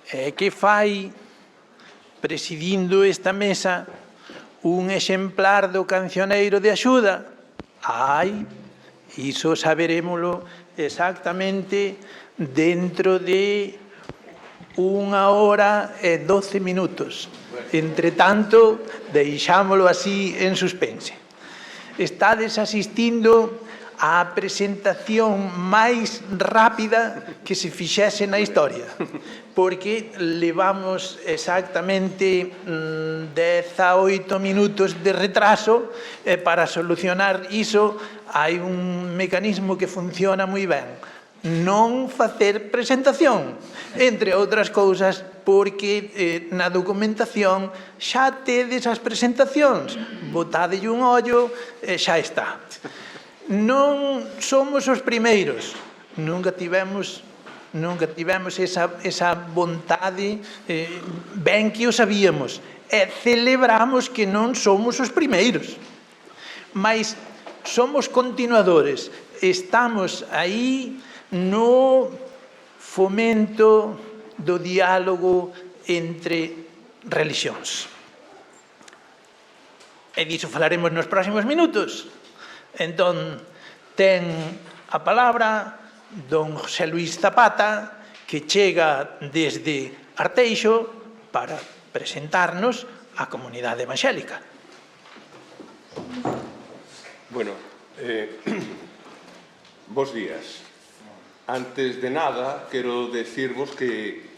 que fai, presidindo esta mesa, un exemplar do cancioneiro de axuda? Ai, iso saberémolo exactamente dentro de 1 hora e 12 minutos. Entre tanto, deixámolo así en suspense. Estades asistindo á presentación máis rápida que se fixese na historia, porque levamos exactamente 18 minutos de retraso e para solucionar iso hai un mecanismo que funciona moi ben. Non facer presentación, entre outras cousas, porque na documentación xa tedes as presentacións, botadelle un ollo e xa está. Non somos os primeiros, nunca tivemos esa vontade, ben que o sabíamos, e celebramos que non somos os primeiros, mas somos continuadores, estamos aí no fomento do diálogo entre religións. E diso falaremos nos próximos minutos. Entón, ten a palabra don José Luís Zapata, que chega desde Arteixo para presentarnos a comunidade evangélica. Bueno, bos días. Antes de nada, quero decirvos que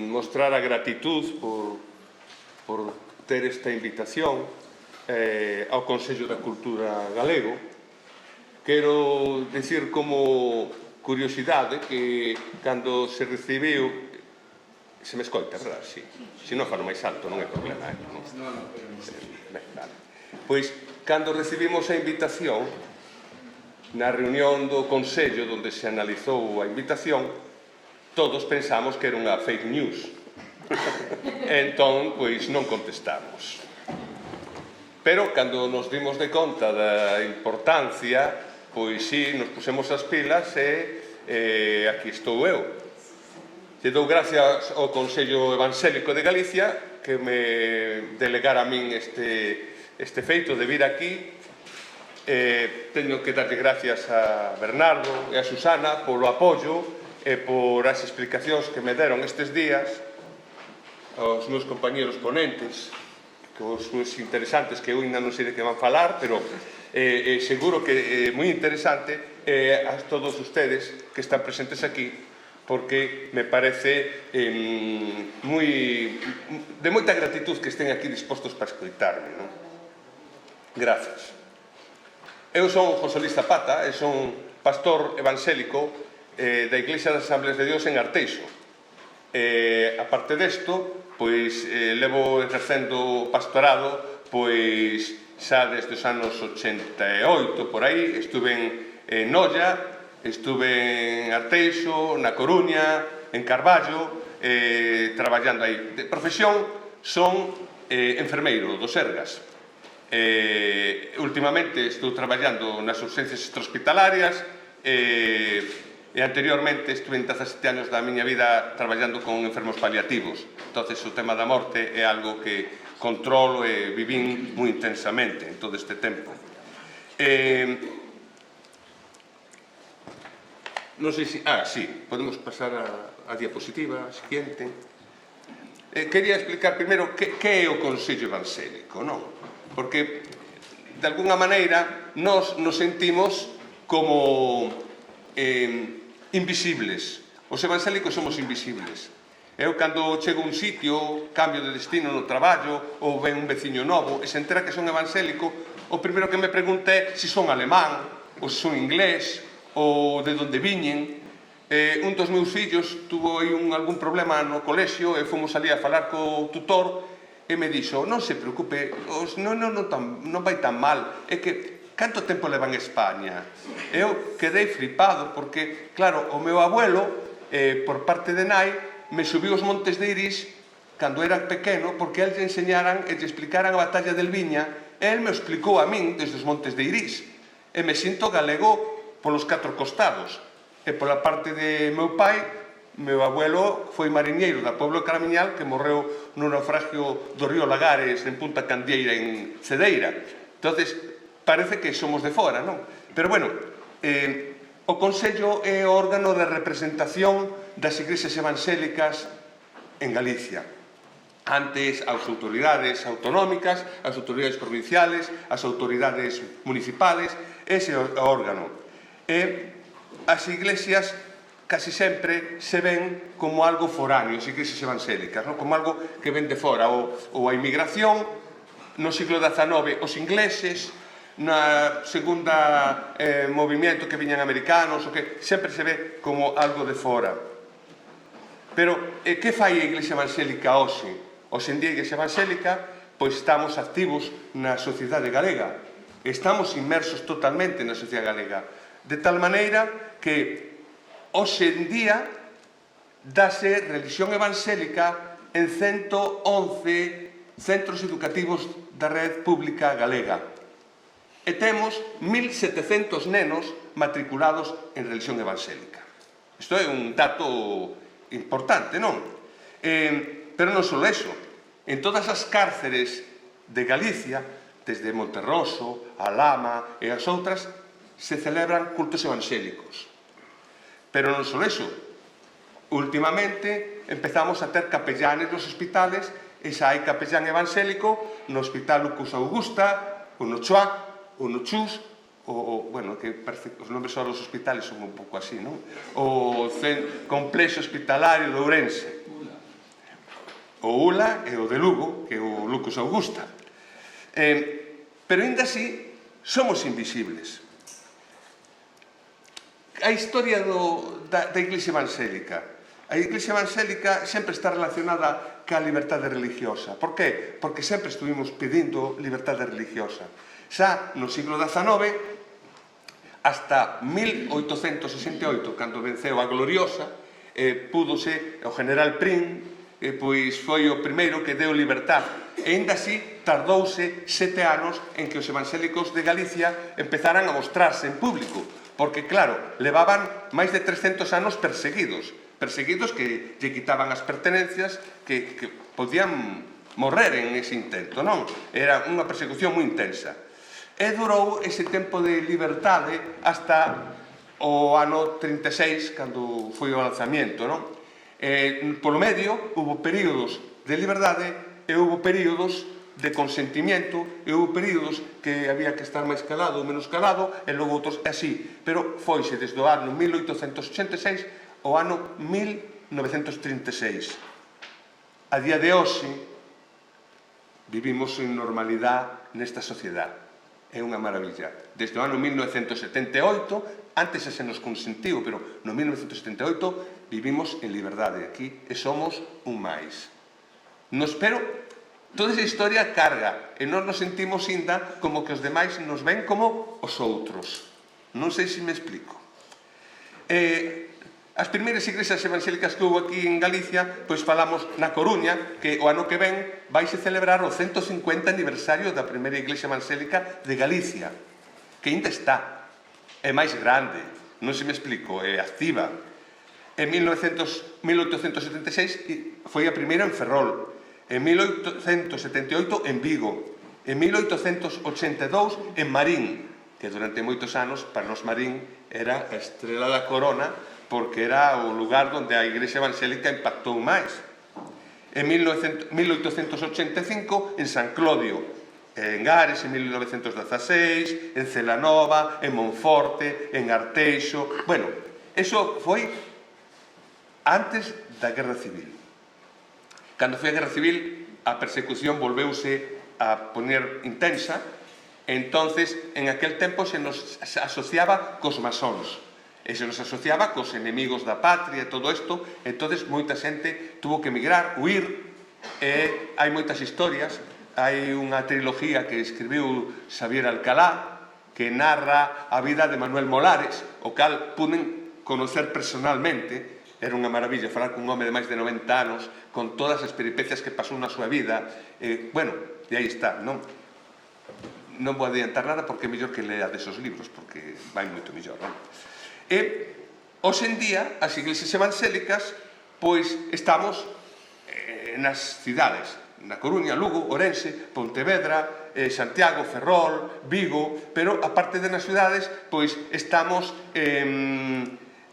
mostrar a gratitud por ter esta invitación ao Consello da Cultura Galego. Quero dicir como curiosidade que cando se recibiu... Se me escoita, verdad? Si. Se non falo máis alto, non é problema. Pois, cando recibimos a invitación, na reunión do Consello onde se analizou a invitación, todos pensamos que era unha fake news. Entón, pois, non contestamos. Pero, cando nos dimos de conta da importancia, pois sí, nos pusemos as pilas e aquí estou eu. Lle dou gracias ao Consello Evangélico de Galicia que me delegara a min este feito de vir aquí. Teño que darlle gracias a Bernardo e a Susana polo apoio e por as explicacións que me deron estes días, aos meus compañeros ponentes, os meus interesantes que eu ainda non sei de que van falar, pero seguro que é moi interesante, a todos ustedes que están presentes aquí, porque me parece de moita gratitud que estén aquí dispostos para escoitarme. Gracias. Eu son José Luís Zapata e son pastor evangélico da Iglesia das Asambleas de Dios en Arteixo. A parte desto, pois levo exercendo pastorado pois xa desde os anos 88 por aí. Estuve en Noia, estuve en Arteixo, na Coruña, en Carballo, traballando aí. De profesión son enfermeiro do Sergas. Últimamente estou traballando nas urxencias extrahospitalarias e anteriormente estuve en 17 anos da miña vida traballando con enfermos paliativos. Entonces o tema da morte é algo que controlo e vivín moi intensamente en todo este tempo. Non sei se... sí, podemos pasar a diapositiva siguiente. Quería explicar primeiro que é o Consello Evangélico, non? Porque, de alguna maneira, nos sentimos como invisibles. Os evangélicos somos invisibles. Eu, cando chego a un sitio, cambio de destino no traballo, ou ven un veciño novo, e se entera que son evangélico, o primeiro que me pregunta é se son alemán, ou se son inglés, ou de onde viñen. Un dos meus fillos tuvo aí algún problema no colexio e fomos ali a falar co tutor e me dixo, non se preocupe, non vai tan mal, é que canto tempo leva en España? Eu quedei flipado porque, claro, o meu abuelo, por parte de nai, me subiu os Montes de Irís cando era pequeno porque el lle enseñaran e lle explicaran a batalla del Viña e el me explicou a min desde os Montes de Irís e me sinto galego polos 4 costados e pola parte de meu pai meu abuelo foi mariñeiro da Pueblo de Caramiñal que morreu no naufragio do río Lagares en Punta Candieira en Cedeira. Entonces, parece que somos de fora, non? Pero, bueno, o Consello é o órgano de representación das igrexas evangélicas en Galicia. Antes, as autoridades autonómicas, as autoridades provinciales, as autoridades municipales, ese é o órgano. As iglesias casi sempre se ven como algo foráneo, as iglesias evangélicas, non? Como algo que ven de fora, ou a inmigración, no siglo XIX, os ingleses, na segunda movimento que viñan americanos, o que sempre se ve como algo de fora. Pero, que fai a iglesia evangélica hoxe? Hoxe en día a iglesia evangélica, pois estamos activos na sociedade galega, estamos inmersos totalmente na sociedade galega, de tal maneira que hoxe en día dase religión evangélica en 111 centros educativos da red pública galega. E temos 1.700 nenos matriculados en religión evangélica. Isto é un dato importante, non? Pero non só eso. En todas as cárceres de Galicia, desde Monterroso, a Lama e as outras, se celebran cultos evangélicos. Pero non só eso. Últimamente empezamos a ter capellanes nos hospitales e xa hai capellán evangélico no Hospital Lucas Augusta, ou no Chuac, ou no Chus, bueno, que parece que os nomes só dos hospitales son un pouco así, non? O Complexo Hospitalario de Ourense. O ULA e o de Lugo, que é o Lucas Augusta. Pero ainda así, somos invisibles. A historia da Iglesia evangélica. A Iglesia evangélica sempre está relacionada ca liberdade religiosa. Por qué? Porque sempre estuvimos pedindo liberdade religiosa. Xa no siglo XIX, hasta 1868, cando venceu a Gloriosa, púdose o general Prim, pois foi o primeiro que deu libertad. E ainda así tardouse 7 anos en que os evangélicos de Galicia empezaran a mostrarse en público. Porque, claro, levaban máis de 300 anos perseguidos que lle quitaban as pertenencias, que podían morrer en ese intento, non? Era unha persecución moi intensa. E durou ese tempo de liberdade hasta o ano 36, cando foi o lanzamiento, non? Polo medio, houve períodos de liberdade e houve períodos de consentimiento, e houve períodos que había que estar máis calado ou menos calado, e logo outros así. Pero foise desde o ano 1886 ao ano 1936. A día de hoxe, vivimos en normalidade nesta sociedade. É unha maravilla. Desde o ano 1978, antes se nos consentiu, pero no 1978 vivimos en liberdade aquí e somos un máis. Pero toda esa historia carga e nós nos sentimos ainda como que os demais nos ven como os outros. Non sei se me explico. As primeiras igrexas evangélicas que houve aquí en Galicia, pois falamos na Coruña, que o ano que ven vaise celebrar o 150 aniversario da primeira igrexa evangélica de Galicia, que ainda está, é máis grande, non se me explico, é activa. En 1876 foi a primeira en Ferrol, en 1878 en Vigo, en 1882 en Marín, que durante moitos anos, para nos Marín, era a estrela da corona, porque era o lugar onde a igrexa evangélica impactou máis. En 1885 en San Clodio, en Ares en 1916, en Celanova, en Monforte, en Arteixo. Bueno, eso foi antes da Guerra Civil. Cando foi a Guerra Civil, a persecución volveuse a poner intensa, e entonces, en aquel tempo, se nos asociaba cos masóns. E se nos asociaba cos enemigos da patria e todo isto, entonces moita xente tuvo que emigrar, huir, e hai moitas historias. Hai unha trilogía que escribiu Xavier Alcalá, que narra a vida de Manuel Molares, o cal puden conocer personalmente. Era unha maravilla falar cun home de máis de 90 anos, con todas as peripecias que pasou na súa vida. Bueno, e aí está, non? Non vou adiantar nada porque é mellor que lea desos libros, porque vai moito mellor, non? E, hoxe en día, as iglesias evangélicas pois estamos nas cidades, na Coruña, Lugo, Ourense, Pontevedra, Santiago, Ferrol, Vigo, pero aparte de nas cidades, pois estamos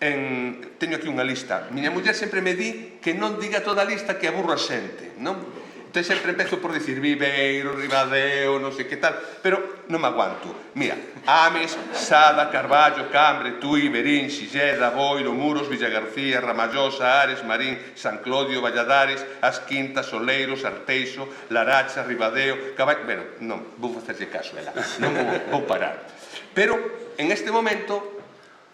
teño aquí unha lista. Miña muller sempre me di que non diga toda a lista que aburro a xente, non? Entón sempre empezo por dicir Viveiro, Ribadeo, non sei que tal, pero non me aguanto. Mira, Ames, Sada, Carballo, Cambre, Tui, Berín, Silleda, Boiro, Muros, Villagarcía, Ramallosa, Ares, Marín, San Clodio, Valladares, As Quintas, Oleiros, Arteixo, Laracha, Ribadeo, Caballo... Bueno, non, vou facerlle caso a ela, non vou parar. Pero, en este momento,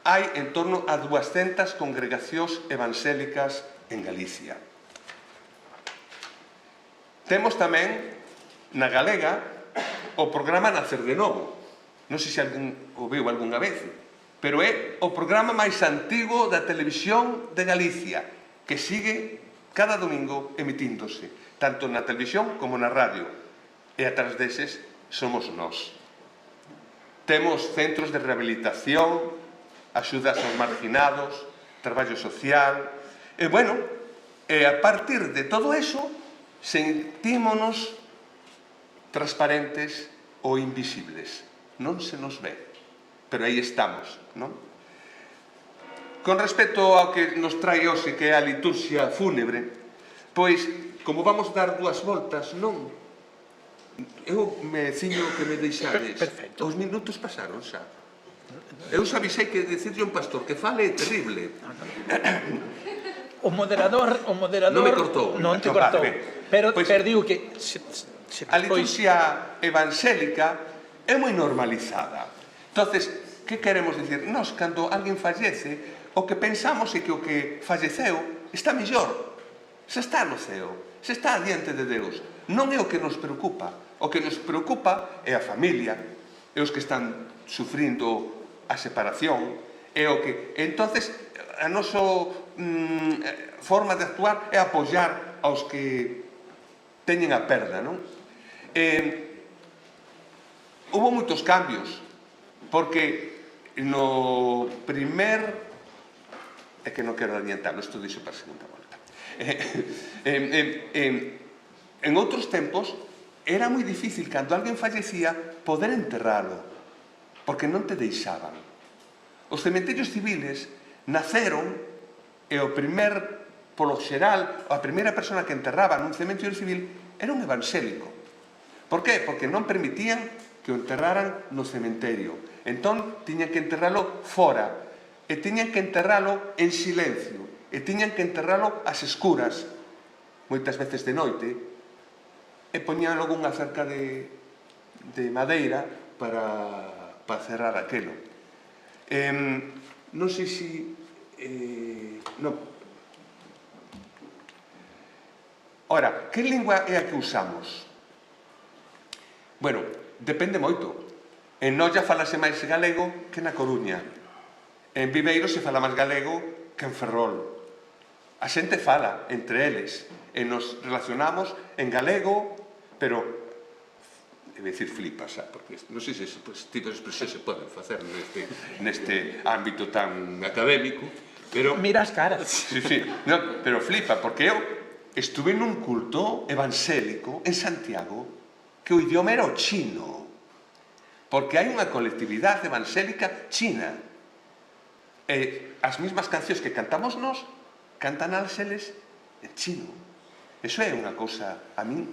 hai en torno a 200 congregacións evangélicas en Galicia. Temos tamén, na galega, o programa Nacer de Novo. Non sei se alguén o viu algunha vez, pero é o programa máis antigo da televisión de Galicia, que sigue cada domingo emitíndose, tanto na televisión como na radio. E atrás deses somos nós. Temos centros de rehabilitación, axudas aos marginados, traballo social. E, bueno, a partir de todo eso, sentímonos transparentes ou invisibles. Non se nos ve, pero aí estamos, non? Con respecto ao que nos trae hoxe, que é a liturxia fúnebre, pois, como vamos dar dúas voltas, non? Eu me ciño que me deixades. Perfecto. Os minutos pasaron xa. Eu xa avisei que decirlle un pastor que fale é terrible. O moderador Non me cortou. Non te cortou. Vale, Pero pois, digo que a liturxia evangélica é moi normalizada. Entonces, que queremos dicir? Nós, cando alguén fallece, o que pensamos é que o que falleceu está mellor. Se está no ceo, se está diante de Deus. Non é o que nos preocupa. O que nos preocupa é a familia, é os que están sufrindo a separación, é o que... Entonces, a nosa forma de actuar é apoiar aos que teñen a perda, non? Hubo moitos cambios, porque no primer... É que non quero adiantarlo, isto dixo para a segunda volta. En outros tempos, era moi difícil, cando alguén fallecía, poder enterralo, porque non te deixaban. Os cementerios civiles naceron e o primer, polo xeral, a primeira persona que enterraba nun cementerio civil era un evangélico. Por qué? Porque non permitían que o enterraran no cementerio. Entón, tiñan que enterralo fora, e tiñan que enterralo en silencio, e tiñan que enterralo ás escuras, moitas veces de noite, e poñían logo unha cerca de madeira para cerrar aquelo. Non sei se... non. Ora, que lingua é a que usamos? Bueno, depende moito. En Noia falase máis galego que na Coruña. En Viveiro se fala máis galego que en Ferrol. A xente fala entre eles e nos relacionamos en galego, pero debe dicir flipas, porque non sei se ese tipo de expresión se poden facer neste ámbito tan académico, pero... Mira as caras. Sí, no, pero flipa, porque eu estuve nun culto evangélico en Santiago que o idioma era o chino, porque hai unha colectividade evangélica china. As mismas cancións que cantamos nós, cantan eles en chino. Eso é unha cousa, a min,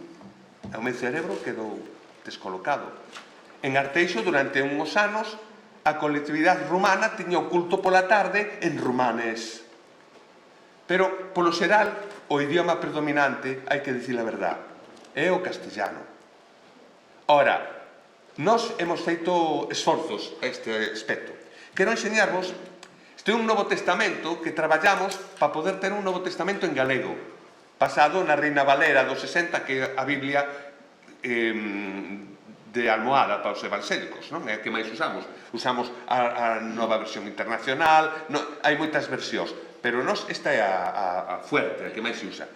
ao meu cerebro quedou descolocado. En Arteixo, durante uns anos, a colectividade rumana tiña o culto pola tarde en rumanés. Pero, polo xeral, o idioma predominante, hai que dicir a verdade, é o castellano. Ora, nós hemos feito esforzos a este aspecto. Quero enseñarvos, este é un Novo Testamento que traballamos para poder ter un Novo Testamento en galego, basado na Reina Valera dos 60, que é a Biblia de almohada para os evangélicos, non? É a que máis usamos. Usamos a nova versión internacional, hai moitas versións, pero nós esta é a fuerte, a que máis se usa.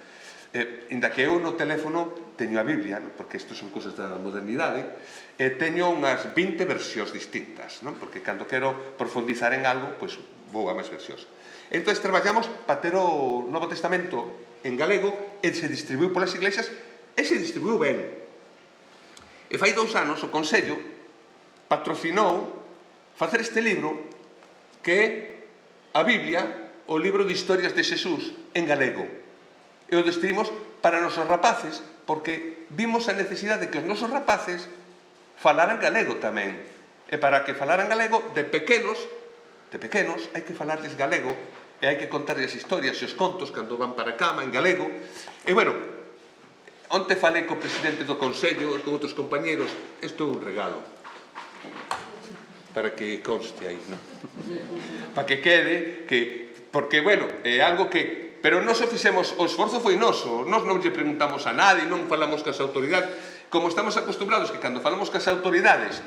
Inda que eu no teléfono teño a Biblia, porque isto son cousas da modernidade, e teño unhas 20 versións distintas, non? Porque cando quero profundizar en algo, pois vou a máis versións. Entón, traballamos para ter o Novo Testamento en galego e se distribuiu polas iglesias e se distribuiu ben. E fai 2 anos o Consello patrocinou facer este libro que é a Biblia, o libro de historias de Xesús en galego. E o destruímos para nosos rapaces, porque vimos a necesidade de que os nosos rapaces falaran galego tamén. E para que falaran galego, de pequenos, hai que falarles galego e hai que contarles historias e os contos cando van para a cama en galego. E, bueno, onte falei co presidente do Consello e con outros compañeros, isto é un regalo. Para que conste aí, non? Para que quede que... Porque, bueno, é algo que... Pero nós o fixemos, o esforzo foi noso. Nós non lle preguntamos a nadie, non falamos cas autoridades. Como estamos acostumbrados que cando falamos cas autoridades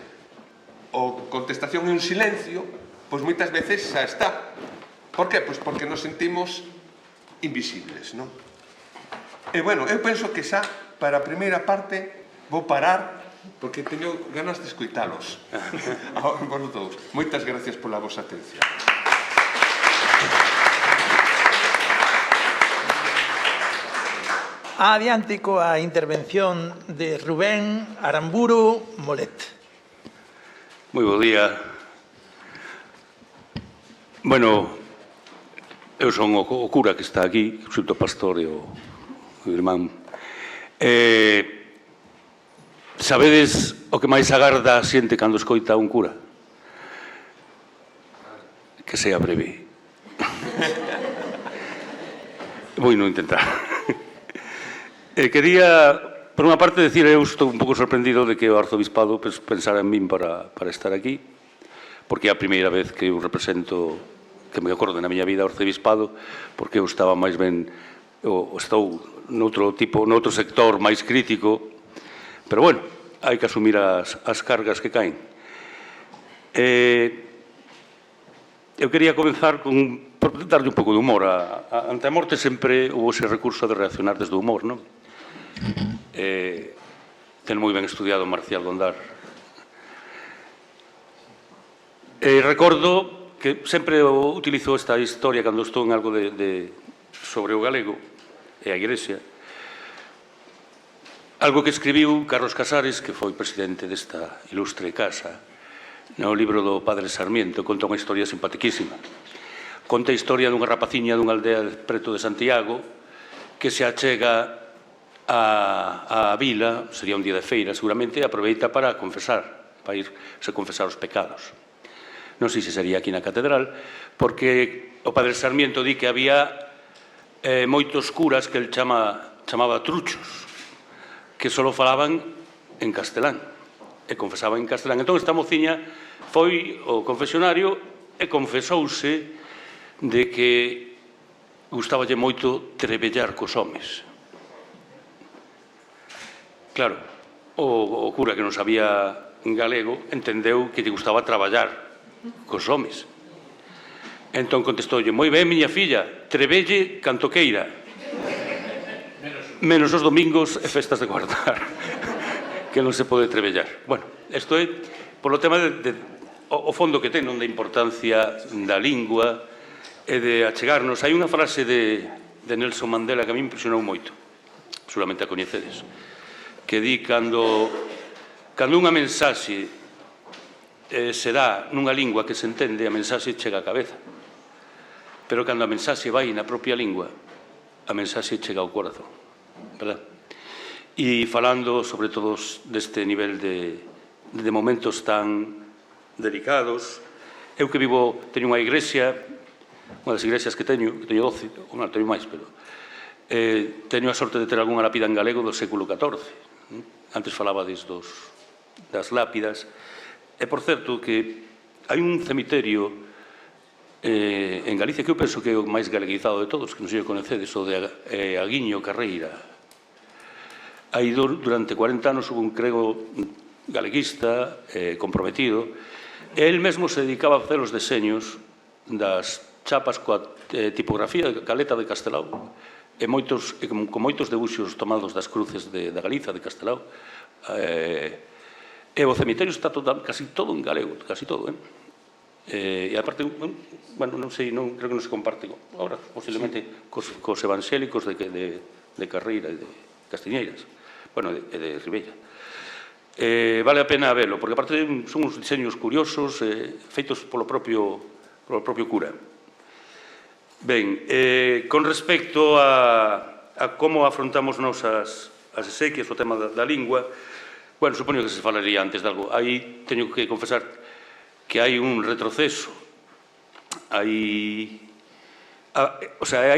o contestación é un silencio, pois moitas veces xa está. Por que? Pois porque nos sentimos invisibles, non? E, bueno, eu penso que xa, para a primeira parte, vou parar porque teño ganas de escoitalos. Ahora, vos todos. Moitas gracias pola vosa atención. Adiante coa intervención de Rubén Aramburu Molet. Moi bo día. Bueno, eu son o cura que está aquí, xunto ao pastor e o irmán. Sabedes o que máis agarda a xente cando escoita un cura? Que sea breve. Vou non intentar. Quería, por unha parte, decir, eu estou un pouco sorprendido de que o arzobispado pensara en min para estar aquí, porque é a primeira vez que eu represento, que me acordo na miña vida, o arzobispado, porque eu estaba máis ben, estou noutro sector máis crítico, pero, bueno, hai que asumir as cargas que caen. Eu quería comenzar por darlle un pouco de humor. Ante a morte sempre houve ese recurso de reaccionar desde o humor, non? Ten moi ben estudiado Marcial Gondar. Recordo que sempre utilizo esta historia cando estou en algo sobre o galego e a Igrexa. Algo que escribiu Carlos Casares, que foi presidente desta ilustre casa, no libro do Padre Sarmiento. Conta unha historia simpaticísima. Conta a historia dunha rapaciña dunha aldea preto de Santiago que se achega a vila, sería un día de feira seguramente, e aproveita para confesar, para irse confesar os pecados. Non sei se sería aquí na catedral, porque o Padre Sarmiento di que había moitos curas que el chamaba truchos, que só falaban en castelán e confesaban en castelán. Entón esta mociña foi ao confesionario e confesouse de que gustaballe moito trebellar cos homes. Claro, o cura que non sabía galego entendeu que lle gustaba traballar cos homes. Entón contestoulle: moi ben, miña filla, trebelle canto queira, menos os domingos e festas de guardar, que non se pode trebellar. Bueno, isto é polo tema o fondo que ten, non, da importancia da lingua e de achegarnos. Hai unha frase de Nelson Mandela que a mí impresionou moito, seguramente a coñecedes, que di cando unha mensaxe se dá nunha lingua que se entende, a mensaxe chega á cabeza. Pero cando a mensaxe vai na propia lingua, a mensaxe chega ao corazón, verdad? E falando, sobre todo, deste nivel de momentos tan delicados, eu que vivo, teño unha igrexa, unha das iglesias que teño 12, ou non, teño máis, pero teño a sorte de ter algunha lápida en galego do século XIV. Antes falabades das lápidas. E, por certo, que hai un cemiterio en Galicia que eu penso que é o máis galeguizado de todos, que non sei se coñecedes, o de Aguiño Carreira. Aí durante 40 anos hubo un crego galeguista comprometido, e el mesmo se dedicaba a facer os deseños das chapas coa tipografía de Caleta de Castelao, e con moitos debuxos tomados das cruces da Galiza, de Castelao. E o cemiterio está casi todo en galego, casi todo. E aparte, bueno, non sei, creo que non se comparte agora, posiblemente, cos evangélicos de Carreira e de Castiñeiras, bueno, e de Ribella. Vale a pena velo, porque aparte son uns diseños curiosos, feitos polo propio cura. Ben, con respecto a como afrontamos nos as exequias, o tema da lingua, bueno, supoño que se falaría antes de algo. Aí teño que confesar que hai un retroceso, hai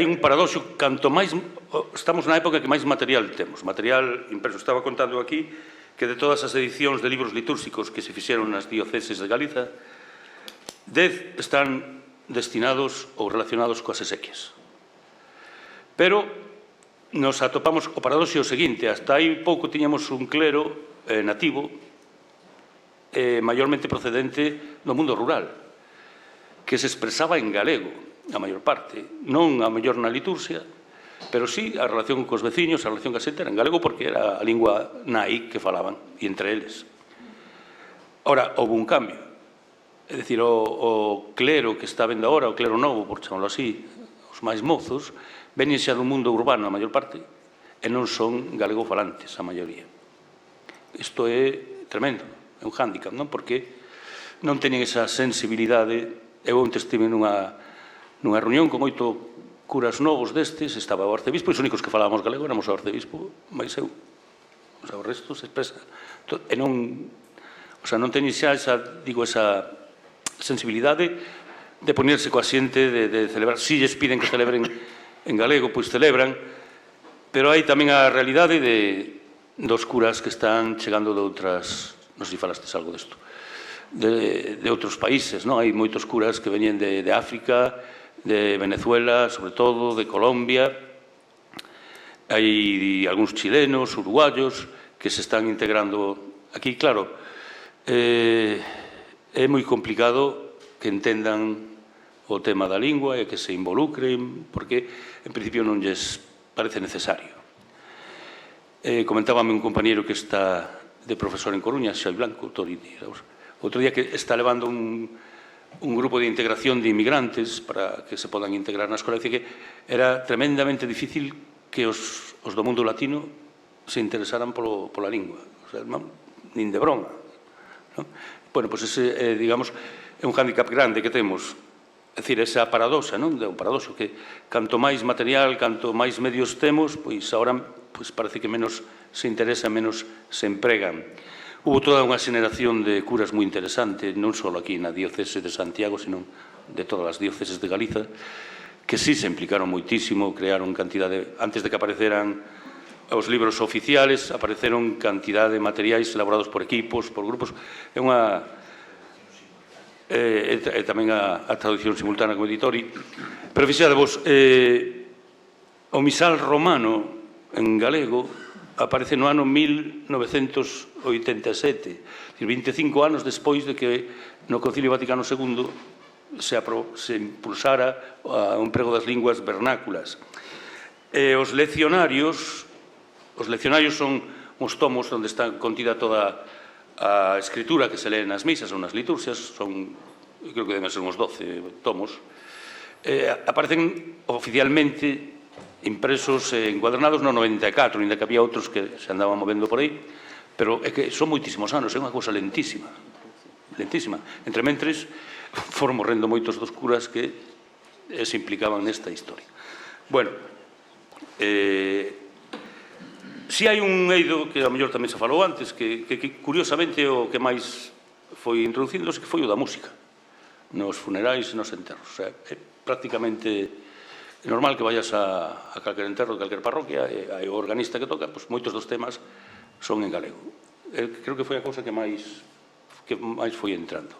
un paradoxo, canto máis, estamos na época que máis material temos, material impreso. Estaba contando aquí que de todas as edicións de libros litúrxicos que se fixeron nas dioceses de Galiza, 10 están destinados ou relacionados coas exequias. Pero nos atopamos o paradoxo seguinte: hasta hai pouco tiñamos un clero nativo, maiormente procedente do mundo rural, que se expresaba en galego, a maior parte, non a mellor na liturxia, pero sí a relación cos veciños, a relación ca xente era en galego, porque era a lingua nai que falaban, e entre eles. Ora, houve un cambio, é dicir, o clero que está vendo agora, o clero novo, por chamarlo así, os máis mozos, veñen xa do mundo urbano a maior parte, e non son galego falantes a maioría. Isto é tremendo. É un hándicap, non? Porque non teñen esa sensibilidade. Eu onte estive nunha reunión con 8 curas novos destes, estaba o arcebispo, e os únicos que falábamos galego éramos o arcebispo, máis eu. O resto se expresa. E non teñen xa esa sensibilidade de ponerse coa xente, de celebrar. Si lles piden que celebren en galego, pois celebran, pero hai tamén a realidade dos curas que están chegando de outras, non sei se falastes algo desto, de outros países, non? Hai moitos curas que veñen de África, de Venezuela, sobre todo, de Colombia. Hai algúns chilenos, uruguayos, que se están integrando aquí. Claro, é moi complicado que entendan o tema da lingua e que se involucren, porque, en principio, non lles parece necesario. Comentábame un compañeiro que está de profesor en Coruña, Xavi Blanco, outro día, que está levando un grupo de integración de inmigrantes para que se podan integrar na escola. Dice que era tremendamente difícil que os do mundo latino se interesaran pola lingua. O sea, nin de broma. Bueno, pois ese, digamos, é un hándicap grande que temos. É dicir, esa paradoxa, non? O paradoxo que canto máis material, canto máis medios temos, pois agora parece que menos se interesa, menos se empregan. Hubo toda unha xeneración de curas moi interesante, non só aquí na diocese de Santiago, sino de todas as dióceses de Galiza, que sí se implicaron moitísimo, crearon cantidade, antes de que apareceran os libros oficiales, apareceron cantidade de materiais elaborados por equipos, por grupos. É unha... e tamén a traducción simultánea como editori. Pero fixadevos, o misal romano en galego aparece no ano 1987, 25 anos despois de que no Concilio Vaticano II se impulsara o emprego das linguas vernáculas. Os leccionarios son os tomos onde está contida toda a escritura que se lee nas misas ou nas liturxias, son, creo que deben ser uns 12 tomos, aparecen oficialmente impresos e encuadernados no 94, ainda que había outros que se andaban movendo por aí, pero é que son moitísimos anos, é unha cousa lentísima, lentísima. Entre mentres, foron morrendo moitos dos curas que se implicaban nesta historia. Bueno, si hai un eido que a mellor tamén se falou antes, que curiosamente o que máis foi introducíndose, que foi o da música, nos funerais e nos enterros. É prácticamente normal que vayas a calquer enterro de calquer parroquia e hai o organista que toca, pois moitos dos temas son en galego. Creo que foi a cousa que máis foi entrando.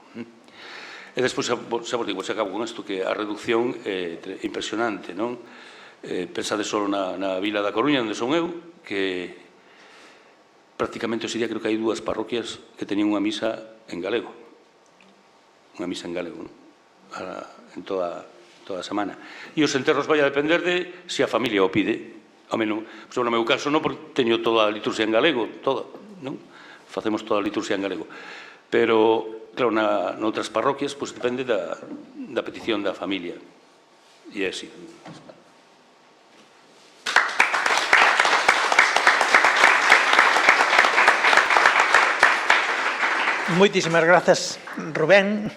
E despois, xa vos digo, se acabo con isto, que a reducción é impresionante, non? Pensade só na vila da Coruña, onde son eu, que prácticamente ese día creo que hai 2 parroquias que teñen unha misa en galego. Unha misa en galego, non? En toda a semana. E os enterros vai a depender de se a familia o pide. Ao menos, no meu caso, non, porque teño toda a liturxia en galego, toda, non? Facemos toda a liturxia en galego. Pero Claro, noutras parroquias, pois depende da petición da familia. E é así. Moitísimas grazas, Rubén.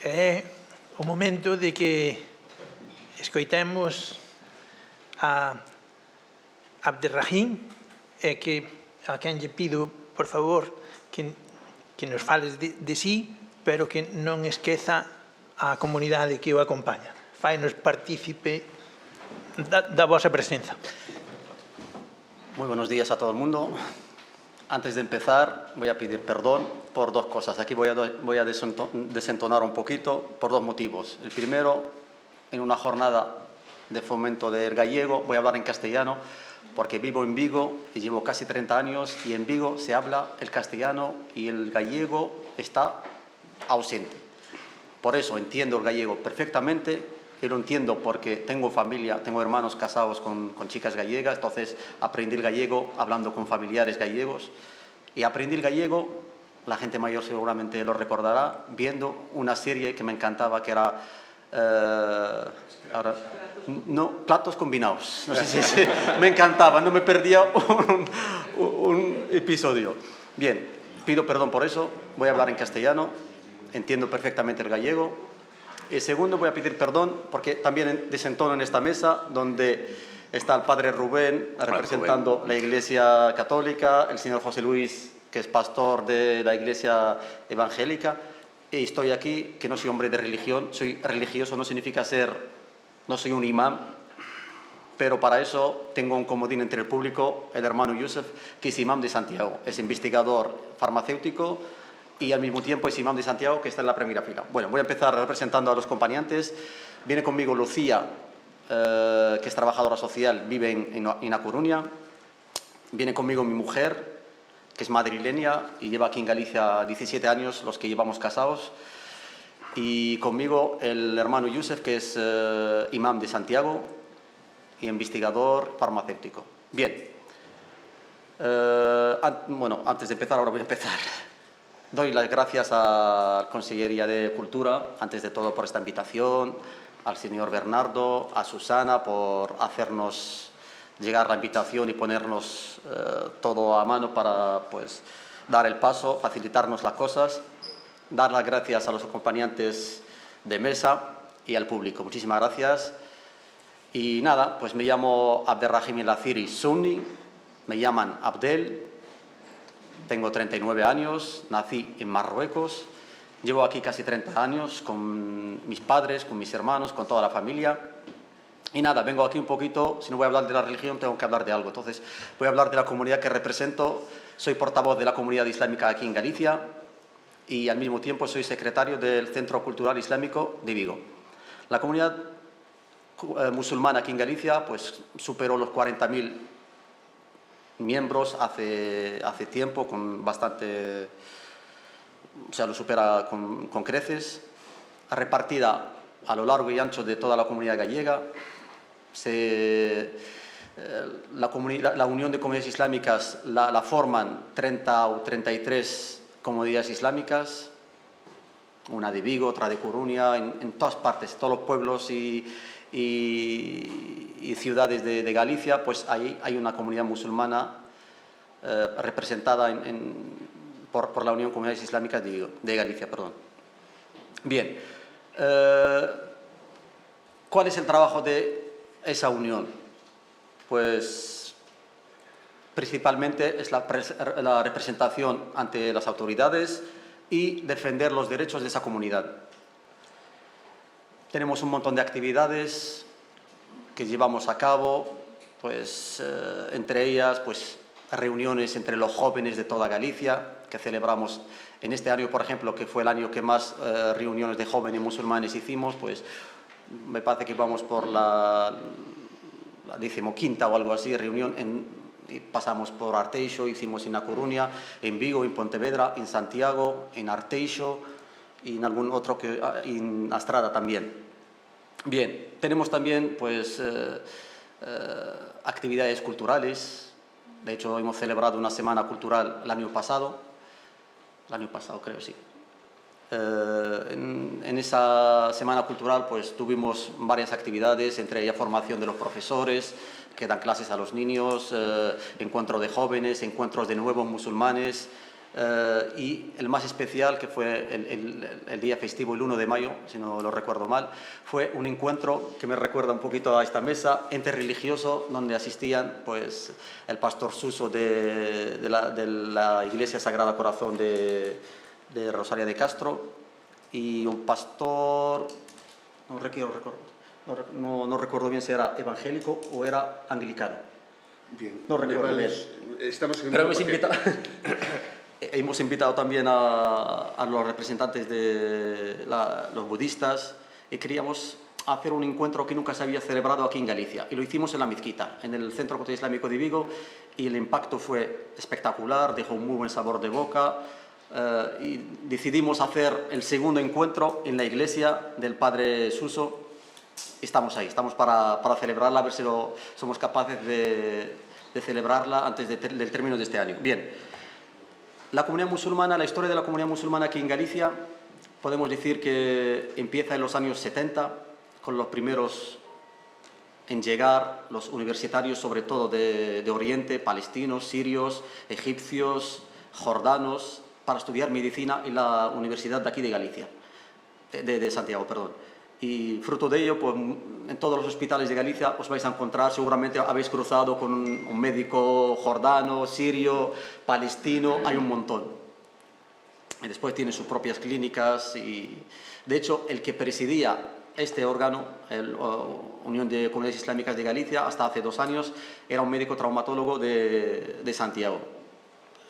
É o momento de que escoitemos a Abderrahim e que a quen lle pido, por favor, que nos fales de sí, pero que non esqueza a comunidade que o acompaña. Fainos partícipe da vosa presenza. Muy buenos días a todo el mundo. Antes de empezar, voy a pedir perdón por dos cosas. Aquí voy a desentonar un poquito por dos motivos. El primero, en una jornada de fomento del gallego, voy a hablar en castellano porque vivo en Vigo y llevo casi 30 años y en Vigo se habla el castellano y el gallego está ausente. Por eso entiendo el gallego perfectamente. Yo lo entiendo porque tengo familia, tengo hermanos casados con chicas gallegas, entonces aprendí el gallego hablando con familiares gallegos. Y aprendí el gallego, la gente mayor seguramente lo recordará, viendo una serie que me encantaba, que era Platos Combinados. No sé si me encantaba, no me perdía un episodio. Bien, pido perdón por eso, voy a hablar en castellano, entiendo perfectamente el gallego. Y segundo, voy a pedir perdón porque también desentono en esta mesa donde está el padre Rubén representando la Iglesia Católica, el señor José Luis, que es pastor de la Iglesia Evangélica, y estoy aquí, que no soy hombre de religión, soy religioso, no significa no soy un imán, pero para eso tengo un comodín entre el público, el hermano Yusef, que es imán de Santiago, es investigador farmacéutico, y al mismo tiempo es imán de Santiago, que está en la primera fila. Bueno, voy a empezar representando a los acompañantes. Viene conmigo Lucía, que es trabajadora social, vive en A Coruña. Viene conmigo mi mujer, que es madrileña y lleva aquí en Galicia 17 años, los que llevamos casados. Y conmigo el hermano Yusef, que es imán de Santiago y investigador farmacéutico. Bien. Bueno, antes de empezar, ahora voy a empezar. Doy las gracias a la Consellería de Cultura, antes de todo por esta invitación, al señor Bernardo, a Susana por hacernos llegar la invitación y ponernos todo a mano para pues, dar el paso, facilitarnos las cosas, dar las gracias a los acompañantes de mesa y al público. Muchísimas gracias. Y nada, pues me llamo Abderrahim El Athiri Sunni, me llaman Abdel. Tengo 39 años, nací en Marruecos, llevo aquí casi 30 años con mis padres, con mis hermanos, con toda la familia. Y nada, vengo aquí un poquito, si no voy a hablar de la religión, tengo que hablar de algo. Entonces, voy a hablar de la comunidad que represento. Soy portavoz de la comunidad islámica aquí en Galicia y al mismo tiempo soy secretario del Centro Cultural Islámico de Vigo. La comunidad musulmana aquí en Galicia pues, superó los 40.000 miembros hace tiempo, con bastante, o sea, lo supera con creces, repartida a lo largo y ancho de toda la comunidad gallega. La Unión de Comunidades Islámicas la forman 30 o 33 comunidades islámicas, una de Vigo, otra de Coruña, en todas partes, todos los pueblos y ciudades de Galicia, pues ahí hay una comunidad musulmana representada por la Unión de Comunidades Islámicas de Galicia. Perdón. Bien, ¿cuál es el trabajo de esa unión? Pues principalmente es la representación ante las autoridades y defender los derechos de esa comunidad. Tenemos un montón de actividades que llevamos a cabo, pues, entre ellas pues, reuniones entre los jóvenes de toda Galicia, que celebramos en este año, por ejemplo, que fue el año que más reuniones de jóvenes musulmanes hicimos, pues me parece que íbamos por la 15ª o algo así, reunión, y pasamos por Arteixo, hicimos en A Coruña, en Vigo, en Pontevedra, en Santiago, en Arteixo y en algún otro, en Astrada también. Bien, tenemos también pues, actividades culturales. De hecho, hemos celebrado una semana cultural el año pasado creo, sí. En esa Semana Cultural pues tuvimos varias actividades, entre ellas formación de los profesores que dan clases a los niños, encuentro de jóvenes, encuentros de nuevos musulmanes, y el más especial, que fue el día festivo, el 1 de mayo, si no lo recuerdo mal, fue un encuentro que me recuerda un poquito a esta mesa, interreligioso, donde asistían pues, el pastor Suso de la Iglesia Sagrada Corazón de Rosaria de Castro y un pastor, no recuerdo bien si era evangélico o era anglicano. Bien. No recuerdo bien. Estamos en Pero hemos invitado también a los representantes de los budistas y queríamos hacer un encuentro que nunca se había celebrado aquí en Galicia. Y lo hicimos en la Mezquita, en el Centro Cultural Islámico de Vigo, y el impacto fue espectacular, dejó un muy buen sabor de boca. Y decidimos hacer el segundo encuentro en la iglesia del Padre Suso. Estamos ahí, estamos para celebrarla, a ver si somos capaces de celebrarla antes del término de este año. Bien, la comunidad musulmana, la historia de la comunidad musulmana aquí en Galicia, podemos decir que empieza en los años 70, con los primeros en llegar, los universitarios sobre todo de Oriente, palestinos, sirios, egipcios, jordanos, para estudiar medicina en la Universidad de aquí de Galicia, de Santiago, perdón. Y fruto de ello, pues, en todos los hospitales de Galicia os vais a encontrar, seguramente habéis cruzado con un médico jordano, sirio, palestino, hay un montón. Y después tiene sus propias clínicas y, de hecho, el que presidía este órgano, la Unión de Comunidades Islámicas de Galicia, hasta hace 2 años, era un médico traumatólogo de Santiago.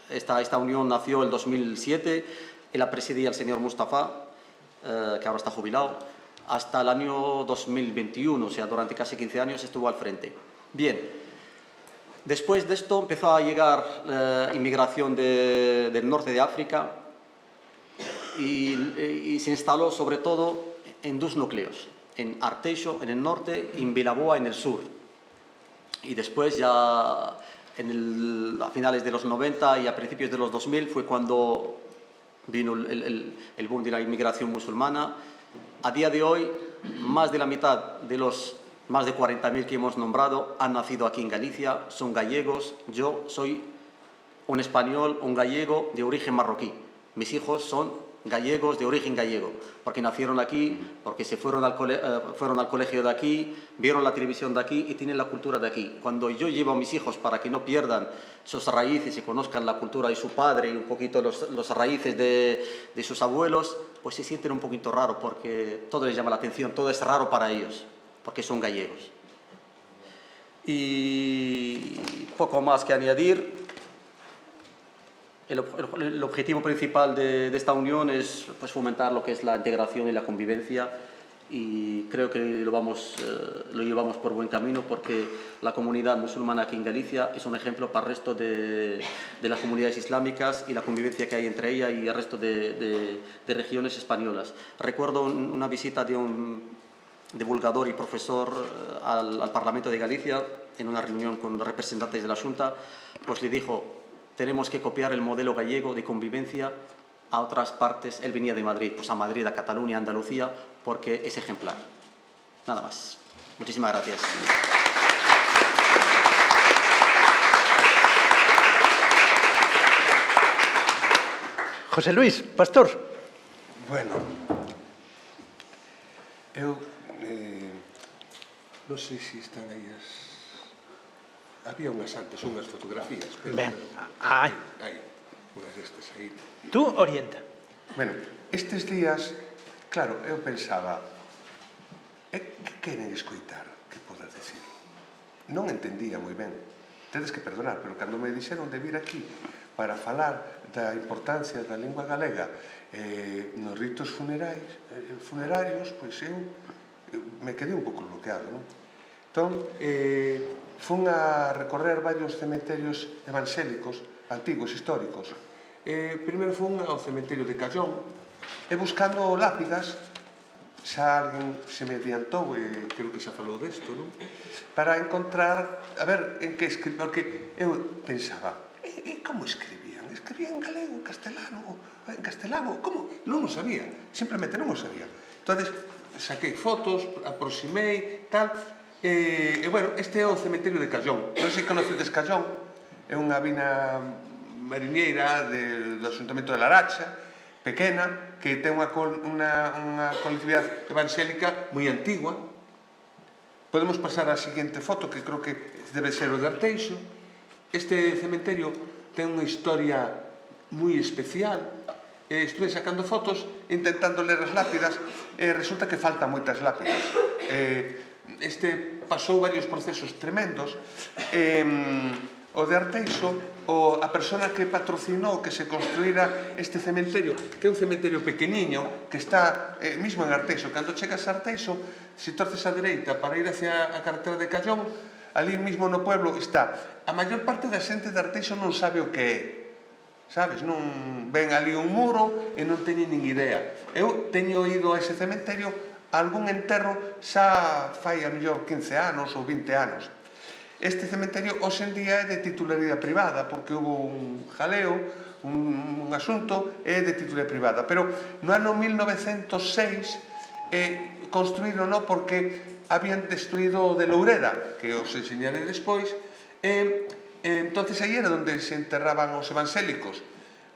Esta unión nació en 2007 y la presidía el señor Mustafa, que ahora está jubilado, hasta el año 2021, o sea, durante casi 15 años estuvo al frente. Bien, después de esto empezó a llegar inmigración del norte de África y se instaló sobre todo en 2 núcleos, en Arteixo en el norte y en Vilaboa en el sur. Y después ya a finales de los 90 y a principios de los 2000 fue cuando vino el boom de la inmigración musulmana. A día de hoy, más de la mitad de los más de 40.000 que hemos nombrado han nacido aquí en Galicia, son gallegos. Yo soy un español, un gallego de origen marroquí. Mis hijos son gallegos de origen gallego, porque nacieron aquí, porque se fueron al colegio de aquí, vieron la televisión de aquí y tienen la cultura de aquí. Cuando yo llevo a mis hijos para que no pierdan sus raíces y conozcan la cultura de su padre y un poquito los raíces de sus abuelos, pues se sienten un poquito raro, porque todo les llama la atención, todo es raro para ellos, porque son gallegos. Y poco más que añadir. El objetivo principal de esta unión es pues, fomentar lo que es la integración y la convivencia, y creo que lo llevamos por buen camino, porque la comunidad musulmana aquí en Galicia es un ejemplo para el resto de las comunidades islámicas y la convivencia que hay entre ella y el resto de regiones españolas. Recuerdo una visita de un divulgador y profesor al Parlamento de Galicia en una reunión con representantes de la Xunta, pues le dijo: tenemos que copiar el modelo gallego de convivencia a otras partes. Él venía de Madrid, pues a Madrid, a Cataluña, a Andalucía, porque es ejemplar. Nada más. Muchísimas gracias. José Luis, pastor. Bueno, eu non sei se están aí había unhas fotografías, pero Ben, hai. hai unhas destes aí. Tú orienta. Bueno, estes días, claro, eu pensaba, que queren escoitar, que poda decir? Non entendía moi ben. Tedes que perdonar, pero cando me dixeron de vir aquí para falar da importancia da lingua galega nos ritos funerarios, pois eu me quedei un pouco bloqueado, non? Entón, fun a recorrer varios cementerios evangélicos, antigos, históricos. Primeiro fun ao cementerio de Callón, e buscando lápidas, xa alguén se me adiantou, e creo que xa falou desto, non? Para encontrar, a ver, en que escribía, porque eu pensaba, e como escribían? Escribían en galego, en castelano, como? Non o sabía, simplemente non o sabía. Entonces, saquei fotos, aproximei, tal, e bueno, este é o cementerio de Callón. Non sei se conocedes Callón, é unha vina mariñeira do Asuntamento de Laracha, pequena, que ten unha colectividade evangélica moi antigua. Podemos pasar á seguinte foto, que creo que debe ser o de Arteixo. Este cementerio ten unha historia moi especial. Estuve sacando fotos intentando ler as lápidas e resulta que faltan moitas lápidas. Este pasou varios procesos tremendos. O de Arteixo, a persona que patrocinou que se construíra este cementerio, que é un cementerio pequeniño, que está mismo en Arteixo. Cando chegas a Arteixo, se torces á dereita para ir hacia a carretera de Callón, ali mismo no pueblo está. A maior parte da xente de Arteixo non sabe o que é. Sabes, non ven ali un muro e non teñen nin idea. Eu teño ido a ese cementerio a algún enterro xa fai a mellor 15 anos ou 20 anos. Este cementerio hoxe en día é de titularidade privada porque hubo un jaleo, un asunto é de titularidade privada, pero no ano 1906 construíron porque habían destruído o de Loureda, que os enseñaré despois, entonces aí era onde se enterraban os evangélicos,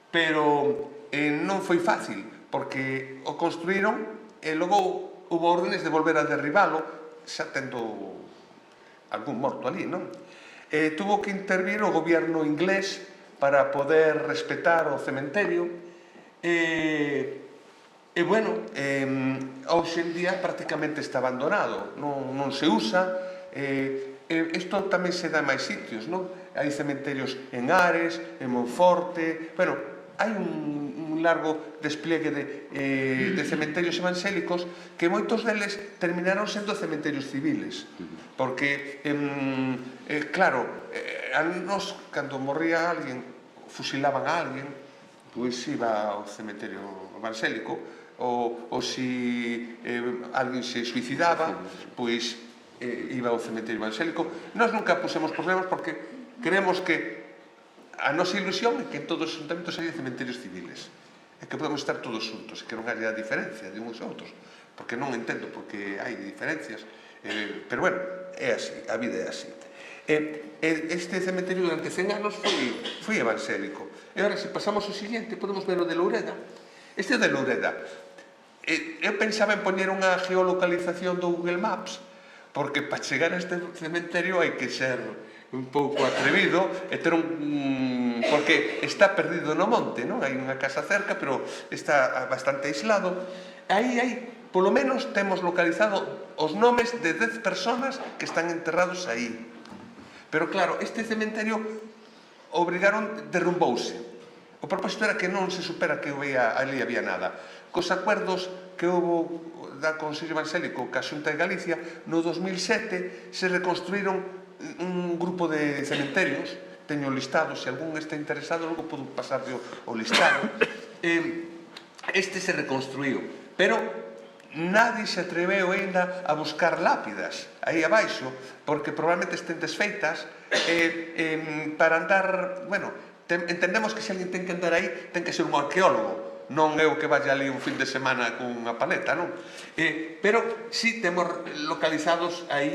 pero non foi fácil, porque o construíron e logo hubo órdenes de volver a derribalo, xa tendo algún morto ali, non? Tuvo que intervir o goberno inglés para poder respetar o cementerio e bueno, hoxe en día prácticamente está abandonado, non se usa. Isto tamén se dá en máis sitios, non? Hai cementerios en Ares, en Monforte, bueno, hai un largo despliegue de cementerios evangélicos que moitos deles terminaron sendo cementerios civiles, porque, claro, a nos, cando morría alguén, fusilaban a alguén, pois iba ao cementerio evangélico, ou se alguén se suicidaba, pois iba ao cementerio evangélico. Nós nunca pusemos problemas porque creemos que a nosa ilusión é que en todos os ayuntamentos hai cementerios civiles, é que podemos estar todos xuntos, que non haya diferencia de uns a outros, porque non entendo porque hai diferencias, pero bueno, é así, a vida é así. Este cementerio durante 100 anos foi evangélico. E agora, se pasamos ao seguinte, podemos ver o de Loureda. Este é o de Loureda. Eu pensaba en poñer unha geolocalización do Google Maps, porque para chegar a este cementerio hai que ser un pouco atrevido e ter porque está perdido no monte, non? Hai unha casa cerca, pero está bastante aislado. Aí, polo menos, temos localizado os nomes de 10 personas que están enterrados aí. Pero claro, este cementerio derrumbouse. O propósito era que non se supera que ali había nada. Cos acuerdos que houve da Consello Evangélico ca Xunta de Galicia, no 2007 se reconstruíron un grupo de cementerios, teño listado, se algún está interesado, logo podo pasar o listado. Este se reconstruiu, pero nadie se atreveu ainda a buscar lápidas aí abaixo, porque probablemente estén desfeitas, para andar, bueno, entendemos que se alguén ten que andar aí, ten que ser un arqueólogo, non é o que vaya ali un fin de semana con unha paleta, non? Pero sí temos localizados aí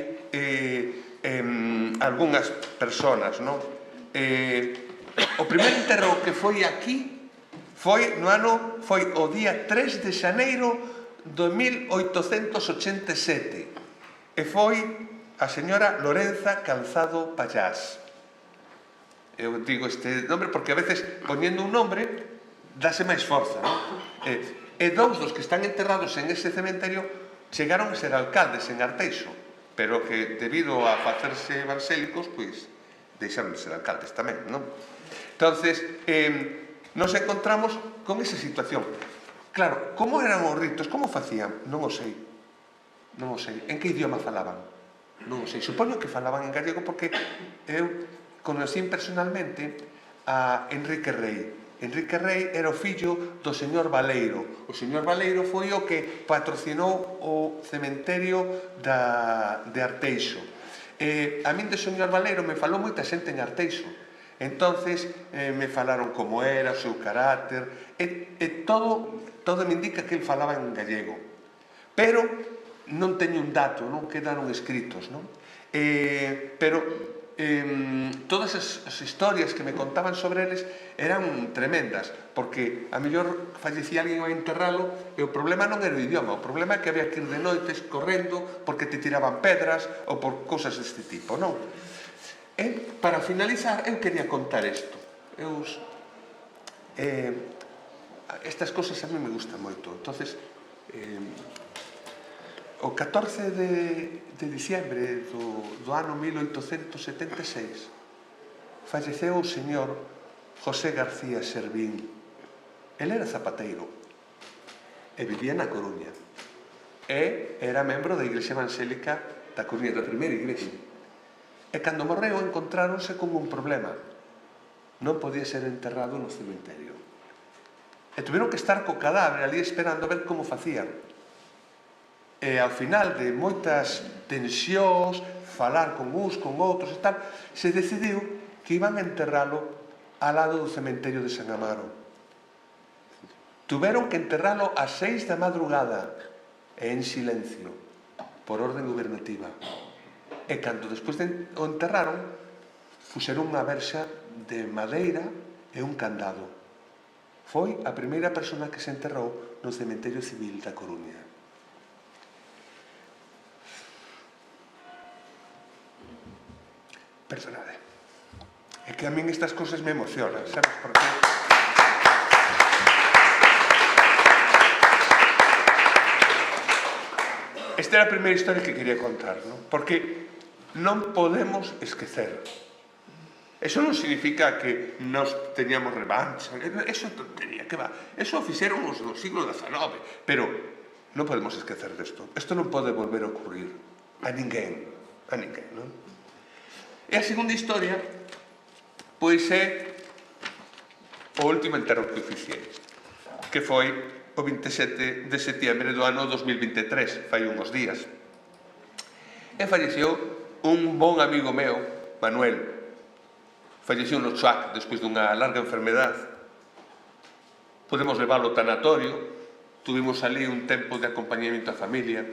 algunhas personas, non? O primeiro enterro que foi aquí foi o día 3 de xaneiro de 1887 e foi a señora Lorenza Calzado Pallás. Eu digo este nombre porque a veces poñendo un nombre dáse máis forza, non? E dous dos que están enterrados en ese cementerio chegaron a ser alcaldes en Arteixo, pero que debido a facerse evangélicos, pois deixaron de ser alcaldes tamén, non? Entonces, nos encontramos con esa situación. Claro, como eran os ritos, como facían? Non o sei. Non o sei. En que idioma falaban? Non o sei. Supoño que falaban en gallego porque eu conocín personalmente a Enrique Rei. Enrique Rei era o fillo do señor Baleiro. O señor Baleiro foi o que patrocinou o cementerio de Arteixo. A min do señor Baleiro me falou moita xente en Arteixo. Entonces me falaron como era, o seu carácter, e todo me indica que el falaba en gallego. Pero non teño un dato, non quedaron escritos, non? Pero todas as historias que me contaban sobre eles eran tremendas, porque a mellor fallecía alguén a enterralo e o problema non era o idioma, o problema é que había que ir de noites correndo porque te tiraban pedras ou por cousas deste tipo, non? E, para finalizar, eu quería contar isto. Estas cosas a mí me gustan moito. Entonces, o 14 de diciembre do ano 1876 falleceu o señor José García Servín. El era zapateiro e vivía na Coruña e era membro da Iglesia Evangélica da Coruña, da primeira iglesia. E cando morreu encontráronse con un problema. Non podía ser enterrado no cemiterio. E tuveron que estar co cadáver ali esperando a ver como facían. E ao final de moitas tensións, falar con uns, con outros e tal, se decidiu que iban a enterralo ao lado do cemiterio de San Amaro. Tuveron que enterralo ás 6 da madrugada e en silencio, por orden gubernativa. E cando despois o enterraron, puxeron unha verxa de madeira e un candado. Foi a primeira persona que se enterrou no cemiterio civil da Coruña. Perdonade. É que a min estas cosas me emocionan, sabes por qué? Esta era a primeira historia que quería contar, non? Porque non podemos esquecer. Eso non significa que nos teñamos revancha, eso é tontería, que va. Eso o fixeron os do siglo XIX, pero non podemos esquecer desto. Isto non pode volver a ocurrir a ninguén, non? E a segunda historia, pois é o último enterro que fixei, que foi o 27 de setiembre do ano 2023, fai uns días. E falleceu un bon amigo meu, Manuel. Falleceu no Chuac despois dunha larga enfermedade. Podemos leválo ao tanatorio, tuvimos ali un tempo de acompañamiento á familia,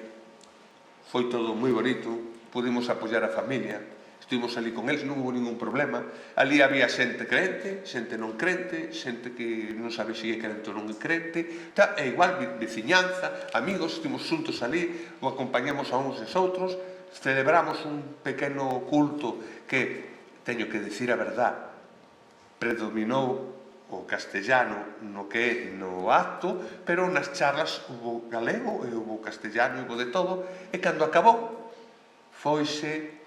foi todo moi bonito, pudimos apoiar a familia, estivemos ali con eles, non hubo ningún problema. Ali había xente crente, xente non crente, xente que non sabe se é crente ou non é crente, e igual veciñanza, amigos, estivemos xuntos ali, o acompañamos a uns e outros, celebramos un pequeno culto que, teño que dicir a verdad, predominou o castellano no que é no acto, pero nas charlas hubo galego e hubo castellano e hubo de todo, e cando acabou, foise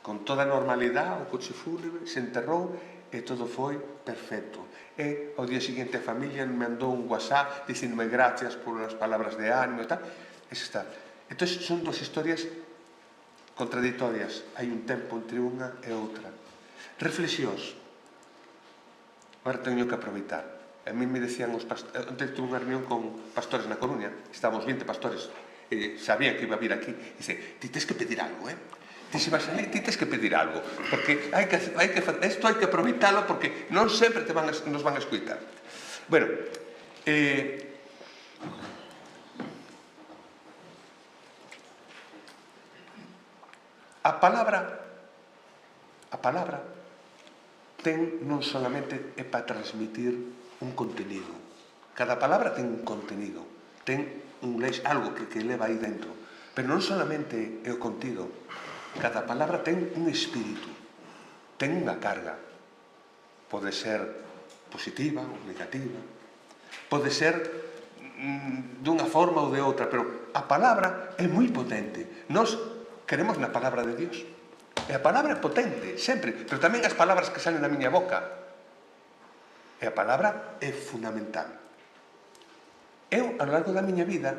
con toda a normalidade, o coche fúnebre, se enterrou e todo foi perfecto. E ao día seguinte a familia me mandou un WhatsApp dicíndome gracias por as palabras de ánimo e tal. Eso está. Entón, son dos historias contradictorias. Hai un tempo entre unha e outra. Reflexións. Agora teño que aproveitar. A mí me decían os pastores, onte tuve unha reunión con pastores na Coruña, estábamos 20 pastores, e sabían que iba a vir aquí, e dice, ti tens que pedir algo, ti se vas ali, ti tens que pedir algo, porque isto hai que aproveitalo, porque non sempre nos van a escutar. Bueno, a palabra ten non solamente é para transmitir un contenido. Cada palabra ten un contenido, ten algo que leva aí dentro. Pero non solamente é o contido, cada palabra ten un espírito, ten unha carga. Pode ser positiva ou negativa, pode ser dunha forma ou de outra, pero a palabra é moi potente. Nós queremos na palabra de Dios. E a palabra é potente, sempre, pero tamén as palabras que salen da miña boca. E a palabra é fundamental. Eu, ao largo da miña vida,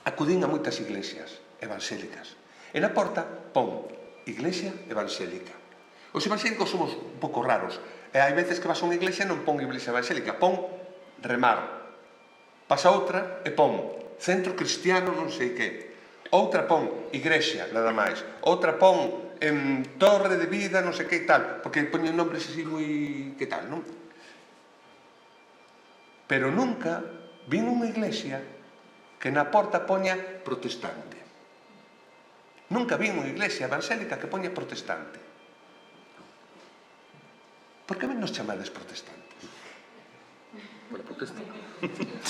acudín a moitas iglesias evangélicas. E na porta pon Iglesia Evangélica. Os evangélicos somos un pouco raros. E hai veces que vas a unha iglesia e non pon Iglesia Evangélica, pon Remar. Pasa outra e pon Centro Cristiano non sei que. Outra pon Igrexa, nada máis. Outra pon Torre de Vida, non sei que tal, porque poñen nombres así moi... que tal, non? Pero nunca vin unha iglesia que na porta poña protestante. Nunca vin unha iglesia evangélica que poña protestante. Por que nos chamades protestantes? Pola protesta.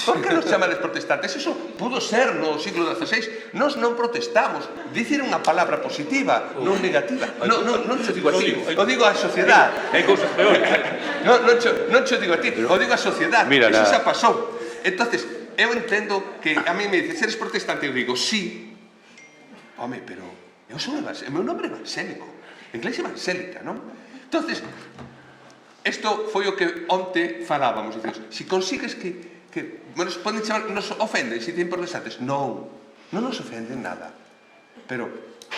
Por que nos chamades protestantes? Eso pudo ser no siglo XVI. Nós non protestamos. Dicir unha palabra positiva, non negativa. Non cho digo a ti, o digo á sociedade. Hai cousas peores. Non cho digo a ti, o digo á sociedade. Mira, Eso xa pasou. Entonces, eu entendo que a mí me dices, eres protestante? Eu digo, sí. Home, pero eu son evangélico, meu nome é evangélico. Iglesia evangélica, non? Entonces, isto foi o que onte falábamos. Se consigues que bueno, poden chamar, nos ofenden se dicen protestantes. Non nos ofenden nada. Pero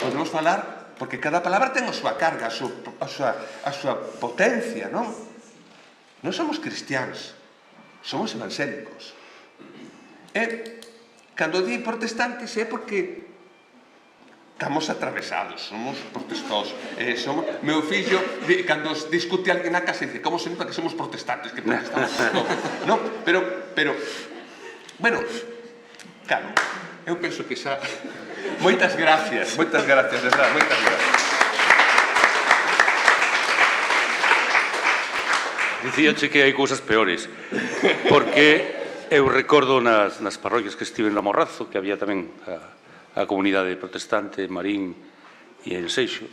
podemos falar, porque cada palabra ten a súa carga, a súa potencia, non? Non somos cristianos, somos evangélicos. E cando di protestantes é porque estamos atravesados, somos protestosos. Meu fillo, cando discute alguén na casa, dice, como se nota que somos protestantes, que protestamos por todo. Non, pero, bueno, claro, eu penso que xa... Moitas gracias, de verdade, moitas gracias. Dicíache que hai cousas peores, porque eu recordo nas parroquias que estive na Morrazo, que había tamén a comunidade protestante, Marín e El Seixo,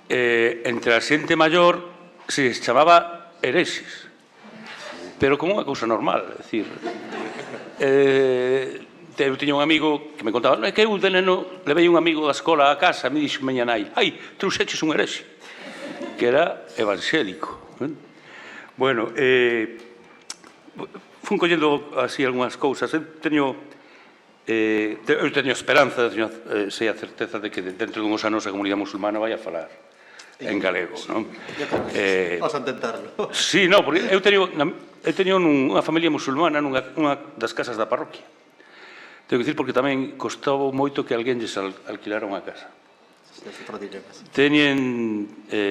entre a xente maior se chamaba herexes, pero como unha cousa normal, é dicir, eu tiña un amigo que me contaba, é que eu de neno levei un amigo da escola a casa, me dixo meña nai, ai, trouxeches un herexe, que era evangélico. Bueno, fun collendo así algunhas cousas, eu teño esperanza, sei a certeza de que dentro dunhos anos a comunidade musulmana vai a falar en galego, non? Vamos a intentarlo. Sí, non, porque eu teño unha familia musulmana nunha das casas da parroquia. Tengo que dicir porque tamén costaba moito que alguén lles alquilara unha casa.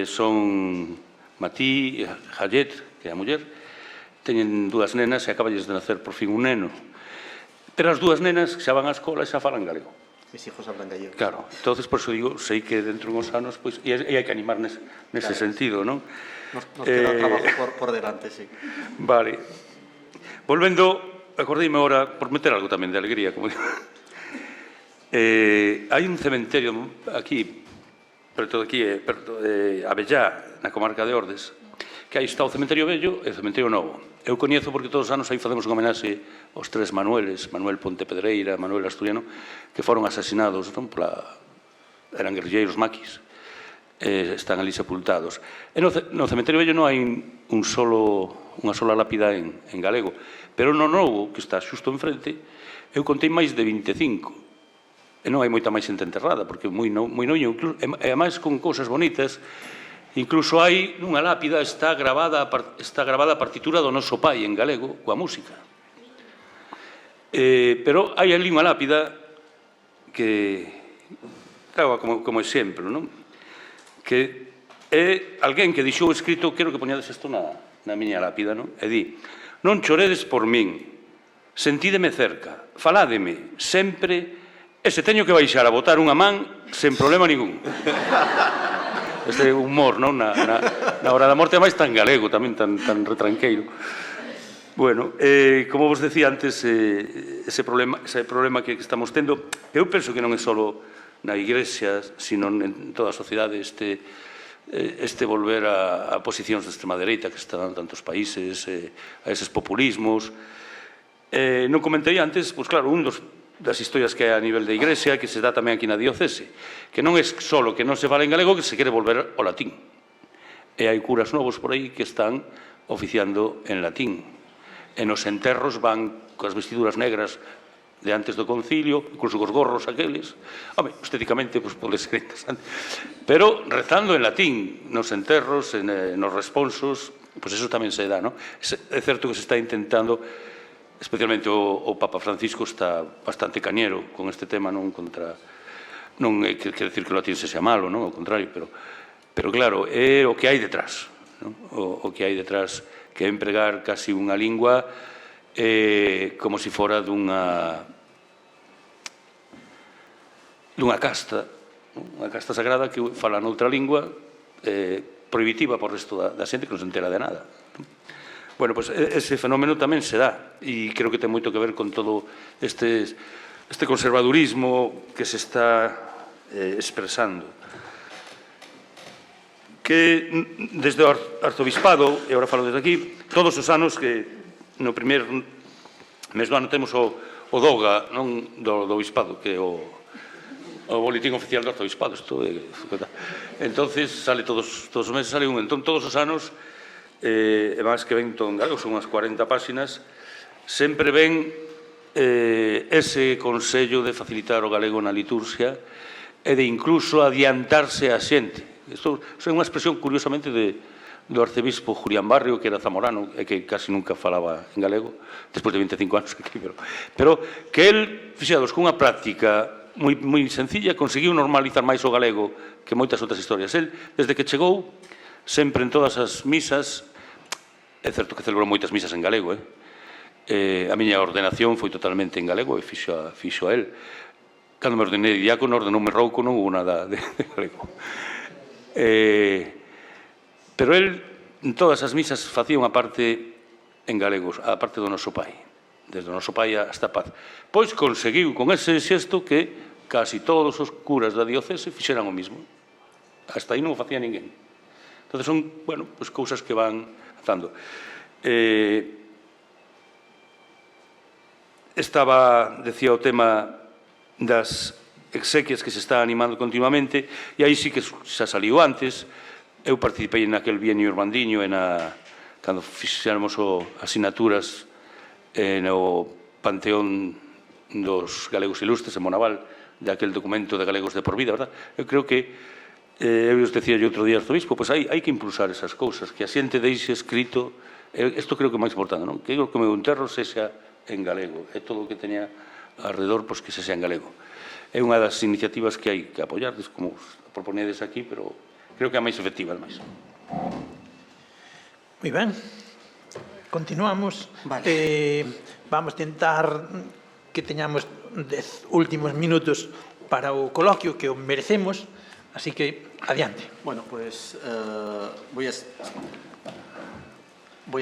Son Matí e Hayet, que é a muller, teñen dúas nenas e acaballes de nacer por fin un neno. Pero as dúas nenas xa van á escola e xa falan galego. Mis hijos hablan gallego. Claro, entonces por eso digo, sei que dentro de uns anos, pois, e hai que animar nese sentido, non? Nos queda trabajo por delante, sí. Vale. Volvendo, acordeime ahora, por meter algo tamén de alegría, como digo. Hai un cementerio aquí, perto de Abellá, na comarca de Ordes, que aí está o cementerio vello e o cementerio novo. Eu coñezo porque todos os anos aí facemos un homenaxe aos tres Manueles, Manuel Ponte Pedreira, Manuel Asturiano, que foron asasinados, non, eran guerrilleiros maquis, están ali sepultados. E no cementerio vello non hai unha sola lápida en galego, pero no novo, que está xusto enfrente, eu contei máis de 25. E non hai moita máis xente enterrada, porque é moi noño, e ademais con cousas bonitas. Incluso hai nunha lápida está gravada a partitura do noso pai en galego, coa música. Pero hai ali unha lápida que trago como exemplo, non? Que é alguén que dixou escrito, quero que poñades isto na miña lápida, non? E di, non choredes por min, sentídeme cerca, faládeme sempre, e se teño que baixar a botar unha man, sen problema ningún. Este humor, non? Na hora da morte, máis tan galego, tamén tan retranqueiro. Bueno, como vos decía antes, ese problema que estamos tendo, eu penso que non é só na Igrexa, sino en toda a sociedade, este volver a posicións de extrema dereita que están en tantos países, a eses populismos. Non comentei antes, pois claro, das historias que hai a nivel da Igrexa, que se dá tamén aquí na diocese, que non é só que non se fala en galego, que se quere volver ao latín. E hai curas novos por aí que están oficiando en latín. E nos enterros van coas vestiduras negras de antes do concilio, incluso cos gorros aqueles. Home, estéticamente, pois pode ser interesante. Pero rezando en latín, nos enterros, nos responsos, pois eso tamén se dá, non? É certo que se está intentando, especialmente o Papa Francisco está bastante cañero con este tema, non, contra Non é que decir que o latín se sea malo, non? Ao contrario, pero claro, é o que hai detrás, non? O que hai detrás, que é empregar casi unha lingua como se fora dunha casta, unha casta sagrada que fala noutra lingua prohibitiva por resto da xente que non se entera de nada. Bueno, pois ese fenómeno tamén se dá e creo que ten moito que ver con todo este conservadurismo que se está expresando. Que desde o arzobispado, e agora falo desde aquí, todos os anos que no primer mes do ano temos o DOGA, non do obispado, que é o boletín oficial do arzobispado. Entonces sale todos os meses, sale un. Entón, todos os anos, e máis que ven todo en galego, son unhas 40 páxinas, sempre ven ese consello de facilitar o galego na liturxia e de incluso adiantarse a xente. Isto é unha expresión, curiosamente, do arcebispo Julián Barrio, que era zamorano e que casi nunca falaba en galego, despois de 25 anos aquí, pero que el, fixados, cunha práctica moi sencilla, conseguiu normalizar máis o galego que moitas outras historias. El, desde que chegou, sempre en todas as misas, é certo que celebrou moitas misas en galego, a miña ordenación foi totalmente en galego e fixo a el. Cando me ordenei diácono, ordenoume rouco, non hubo nada de galego. Pero el, en todas as misas, facía unha parte en galego, a parte do noso pai, desde o noso pai hasta a paz. Pois conseguiu con ese xesto que casi todos os curas da diocese fixeran o mismo. Hasta aí non o facía ninguén. Entón, son, bueno, pues cousas que van atando. Decía o tema das exequias que se está animando continuamente, e aí sí que xa saliu antes. Eu participei naquel bienio Irmandiño, cando fixéramos asignaturas no Panteón dos Galegos Ilustres, en Monaval, daquel documento de Galegos de por vida, verdad? Eu creo que eu os decía outro día, arzobispo, pois hai que impulsar esas cousas, que a xente deixe escrito, isto creo que é máis importante, non? Que o meu enterro sexa en galego, e todo o que teña alrededor, pois que sexa en galego. É unha das iniciativas que hai que apoiar, como proponedes aquí, pero creo que é a máis efectiva, ademais. Moi ben. Continuamos. Vale. Vamos tentar que teñamos 10 últimos minutos para o coloquio que o merecemos, así que adiante. Bueno, pues voy a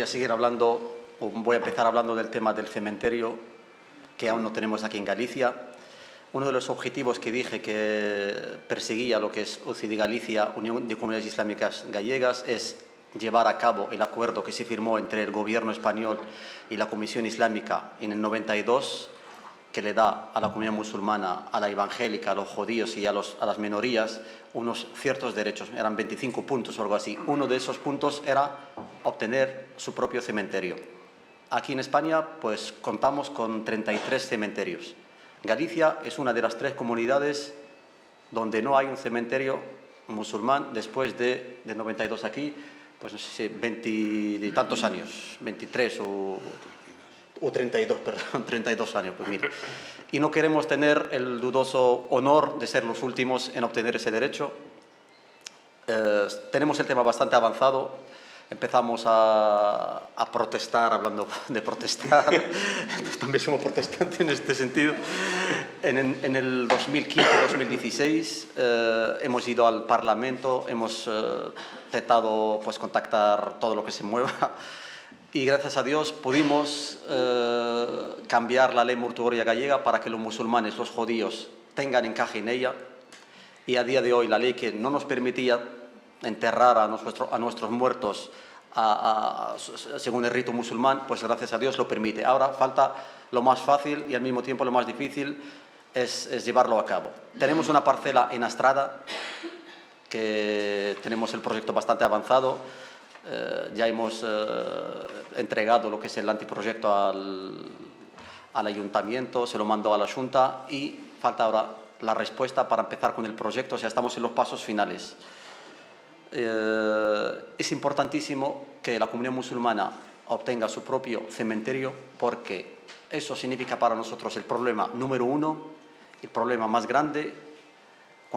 seguir hablando, o voy a empezar hablando del tema del cementerio que aún no tenemos aquí en Galicia. Uno de los objetivos que dije que perseguía lo que es UCID Galicia, Unión de Comunidades Islámicas Gallegas, es llevar a cabo el acuerdo que se firmó entre el gobierno español y la Comisión Islámica en el 92, que le da a la comunidad musulmana, a la evangélica, a los judíos y a las minorías unos ciertos derechos. Eran 25 puntos o algo así. Uno de esos puntos era obtener su propio cementerio. Aquí en España, pues contamos con 33 cementerios. Galicia es una de las 3 comunidades donde no hay un cementerio musulmán después de 92 aquí, pues no sé si 20 y tantos años, 23 o 32, perdón, 32 años, pues mira. Y no queremos tener el dudoso honor de ser los últimos en obtener ese derecho. Tenemos el tema bastante avanzado. Empezamos a protestar, hablando de protestar, también somos protestantes en este sentido. En el 2015-2016 hemos ido al Parlamento, hemos intentado pues, contactar todo lo que se mueva y gracias a Dios pudimos cambiar la ley mortuoria gallega para que los musulmanes, los judíos, tengan encaje en ella, y a día de hoy la ley que no nos permitía enterrar a nuestros muertos según el rito musulmán, pues gracias a Dios lo permite. Ahora falta lo más fácil y al mismo tiempo lo más difícil es llevarlo a cabo. Tenemos una parcela en Astrada, que tenemos el proyecto bastante avanzado. Ya hemos entregado lo que es el anteproyecto al ayuntamiento, se lo mandó a la Junta y falta ahora la respuesta para empezar con el proyecto, o sea, estamos en los pasos finales. Es importantísimo que la comunidad musulmana obtenga su propio cementerio porque eso significa para nosotros el problema número 1, el problema más grande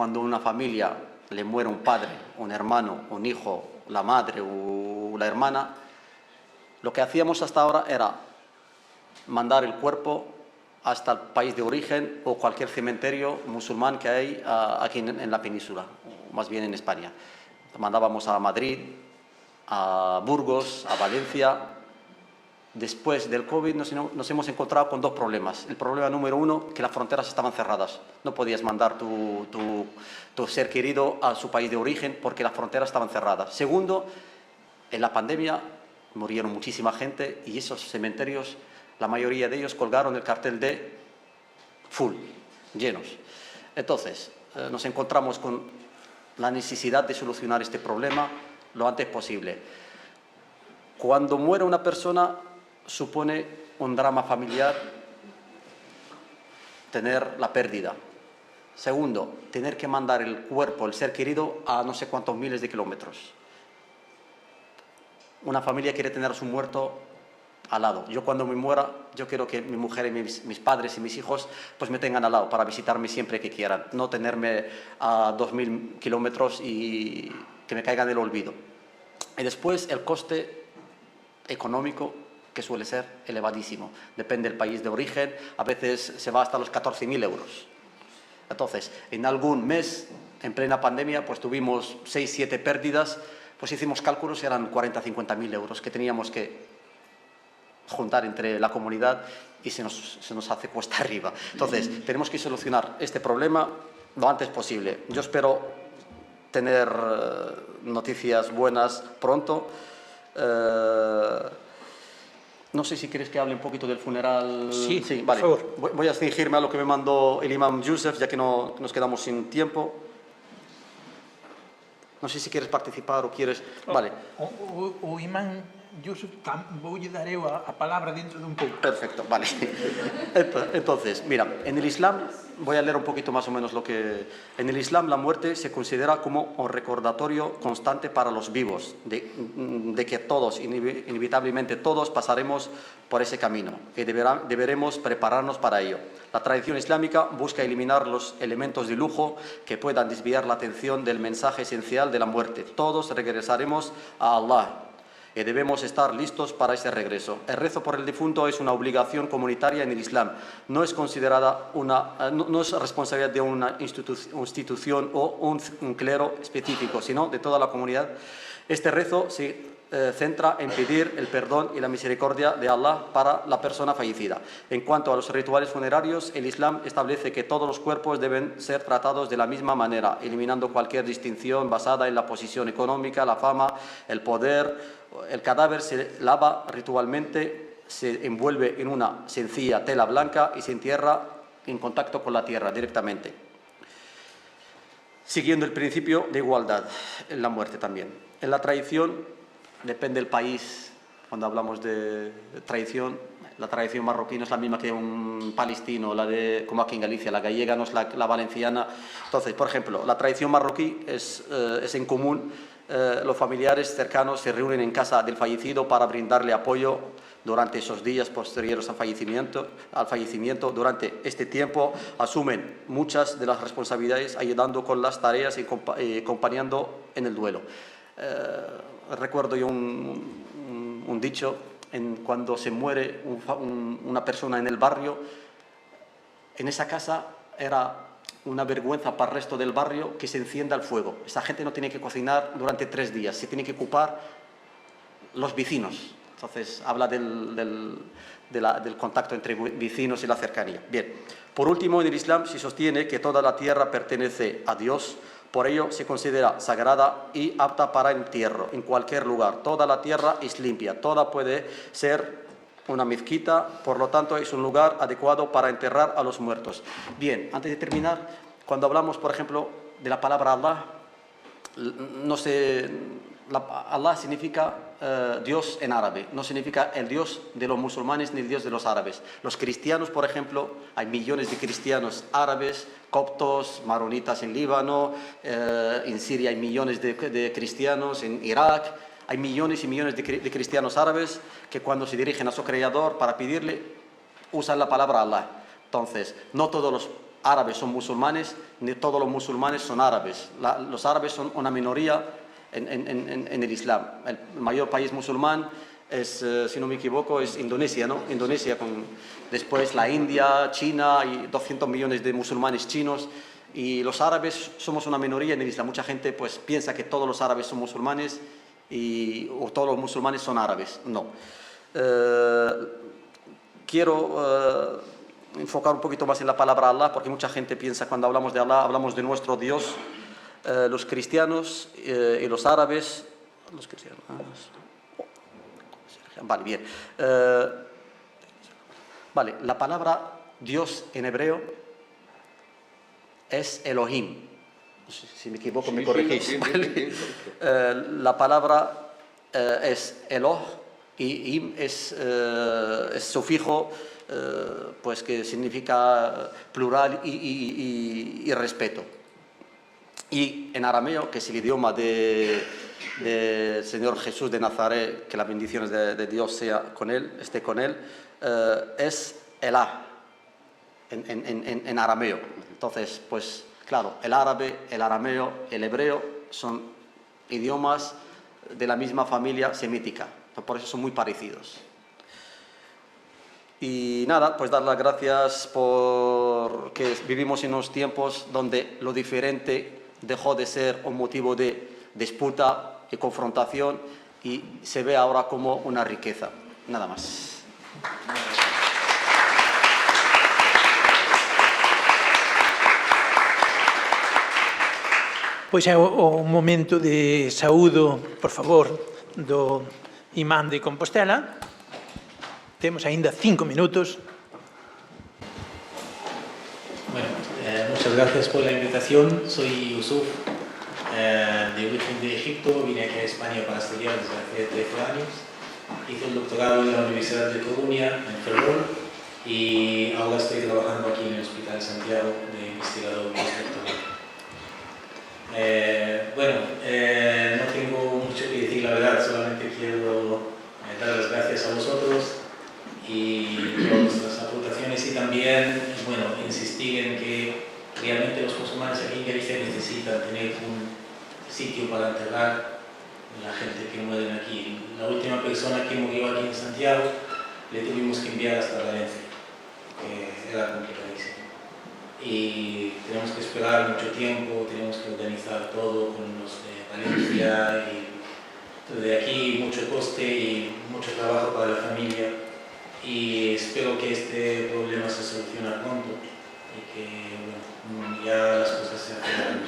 cuando una familia le muere un padre, un hermano, un hijo, la madre o la hermana, lo que hacíamos hasta ahora era mandar el cuerpo hasta el país de origen o cualquier cementerio musulmán que hay aquí en la península, o más bien en España. Mandábamos a Madrid, a Burgos, a Valencia. Después del COVID nos hemos encontrado con dos problemas. El problema número uno, que las fronteras estaban cerradas. No podías mandar tu ser querido a su país de origen porque las fronteras estaban cerradas. Segundo, en la pandemia murieron muchísima gente y esos cementerios, la mayoría de ellos colgaron el cartel de full, llenos. Entonces, nos encontramos con la necesidad de solucionar este problema lo antes posible. Cuando muere una persona, supone un drama familiar tener la pérdida. Segundo, tener que mandar el cuerpo, el ser querido, a no sé cuántos miles de kilómetros. Una familia quiere tener a su muerto al lado. Yo cuando me muera, yo quiero que mi mujer y mis padres y mis hijos pues me tengan al lado para visitarme siempre que quieran, no tenerme a 2000 kilómetros y que me caiga del olvido. Y después el coste económico, que suele ser elevadísimo. Depende del país de origen, a veces se va hasta los 14.000 euros. Entonces, en algún mes, en plena pandemia, pues tuvimos 6-7 pérdidas, pues hicimos cálculos y eran 40-50.000 euros que teníamos que juntar entre la comunidad y se nos hace cuesta arriba. Entonces, tenemos que solucionar este problema lo antes posible. Yo espero tener noticias buenas pronto. No sé si quieres que hable un poquito del funeral. Sí, vale. por favor. Voy a dirigirme a lo que me mandó el imam Youssef, ya que nos quedamos sin tiempo. No sé si quieres participar o quieres... Vale. O imán Yusuf, voulle dar eu a palabra dentro dun pouco. Perfecto, vale. Entonces, mira, en el Islam, voy a leer un poquito más o menos lo que... En el Islam la muerte se considera como un recordatorio constante para los vivos, de que todos, inevitablemente todos, pasaremos por ese camino y deberemos prepararnos para ello. La tradición islámica busca eliminar los elementos de lujo que puedan desviar la atención del mensaje esencial de la muerte. Todos regresaremos a Allah y debemos estar listos para ese regreso. El rezo por el difunto es una obligación comunitaria en el Islam. No es considerada no es responsabilidad de una institución o un clero específico, sino de toda la comunidad. Este rezo se centra en pedir el perdón y la misericordia de Allah para la persona fallecida. En cuanto a los rituales funerarios, el Islam establece que todos los cuerpos deben ser tratados de la misma manera, eliminando cualquier distinción basada en la posición económica, la fama, el poder. El cadáver se lava ritualmente, se envuelve en una sencilla tela blanca y se entierra en contacto con la tierra directamente, siguiendo el principio de igualdad en la muerte también. En la tradición, depende del país, cuando hablamos de tradición, la tradición marroquí no es la misma que un palestino, como aquí en Galicia, la gallega no es la valenciana. Entonces, por ejemplo, la tradición marroquí es en común. Los familiares cercanos se reúnen en casa del fallecido para brindarle apoyo durante esos días posteriores al fallecimiento. Durante este tiempo asumen muchas de las responsabilidades, ayudando con las tareas y acompañando en el duelo. Recuerdo yo un dicho, cuando se muere una persona en el barrio, en esa casa era una vergüenza para el resto del barrio que se encienda el fuego. Esa gente no tiene que cocinar durante 3 días, se tiene que ocupar los vecinos. Entonces, habla del contacto entre vecinos y la cercanía. Bien, por último, en el Islam se sostiene que toda la tierra pertenece a Dios, por ello se considera sagrada y apta para entierro en cualquier lugar. Toda la tierra es limpia, toda puede ser una mezquita, por lo tanto es un lugar adecuado para enterrar a los muertos. Bien, antes de terminar, cuando hablamos, por ejemplo, de la palabra Allah, Allah significa Dios en árabe, no significa el Dios de los musulmanes ni el Dios de los árabes. Los cristianos, por ejemplo, hay millones de cristianos árabes, coptos, maronitas en Líbano, en Siria hay millones de cristianos, en Irak. Hay millones y millones de cristianos árabes que cuando se dirigen a su creador para pedirle, usan la palabra Allah. Entonces, no todos los árabes son musulmanes, ni todos los musulmanes son árabes. Los árabes son una minoría en el Islam. El mayor país musulmán es, si no me equivoco, es Indonesia, ¿no? Indonesia, después la India, China, y 200 millones de musulmanes chinos. Y los árabes somos una minoría en el Islam. Mucha gente pues piensa que todos los árabes son musulmanes o todos los musulmanes son árabes. No. Quiero enfocar un poquito más en la palabra Allah, porque mucha gente piensa cuando hablamos de Allah, hablamos de nuestro Dios. Los cristianos y los árabes, los cristianos, vale, bien. Vale, la palabra Dios en hebreo es Elohim. Si me equivoco, me corregís. Vale. La palabra es Eloh y Im es sufijo, pues que significa plural y respeto. Y en arameo, que es el idioma del Señor Jesús de Nazaret, que las bendiciones de Dios esté con él, es Elah, en arameo. Entonces, pues claro, el árabe, el arameo, el hebreo son idiomas de la misma familia semítica, por eso son muy parecidos. Y nada, pues dar las gracias porque vivimos en unos tiempos donde lo diferente dejó de ser un motivo de disputa y confrontación y se ve ahora como una riqueza. Nada más. Pois é o momento de saúdo, por favor, do imán de Compostela. Temos aínda 5 minutos. Bueno, muchas gracias por la invitación. Soy Yusuf, de origen de Egipto. Vine aquí a España para estudiar desde hace 13 años. Hice el doctorado en la Universidad de Coruña, en Ferrol, y ahora estoy trabajando aquí en el Hospital de Santiago de investigador postdoctoral. No tengo mucho que decir, la verdad, solamente quiero dar las gracias a vosotros y por vuestras aportaciones y también, insistir en que realmente los musulmanes aquí en Galicia necesitan tener un sitio para enterrar a la gente que muere aquí. La última persona que murió aquí en Santiago le tuvimos que enviar hasta Valencia, que era complicadísimo. Y tenemos que esperar mucho tiempo, tenemos que organizar todo con los de Valencia y de aquí mucho coste y mucho trabajo para la familia. Y espero que este problema se solucione pronto y que ya las cosas se aclaren.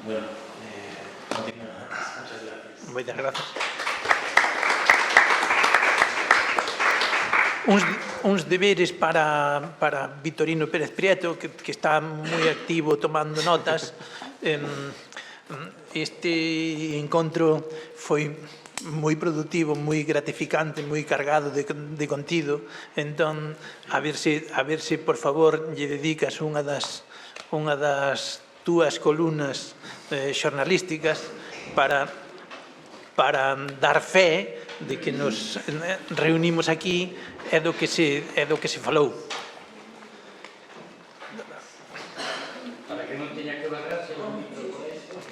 No tengo nada más. Muchas gracias. Moitas gracias. Uns deberes para Vitorino Pérez Prieto, que está moi activo tomando notas. Este encontro foi moi produtivo, moi gratificante, moi cargado de contido. Entón, a ver se por favor lle dedicas unha das túas columnas xornalísticas para dar fe de que nos reunimos aquí é do que se falou. Para que non teña que bajarse o micro por esto.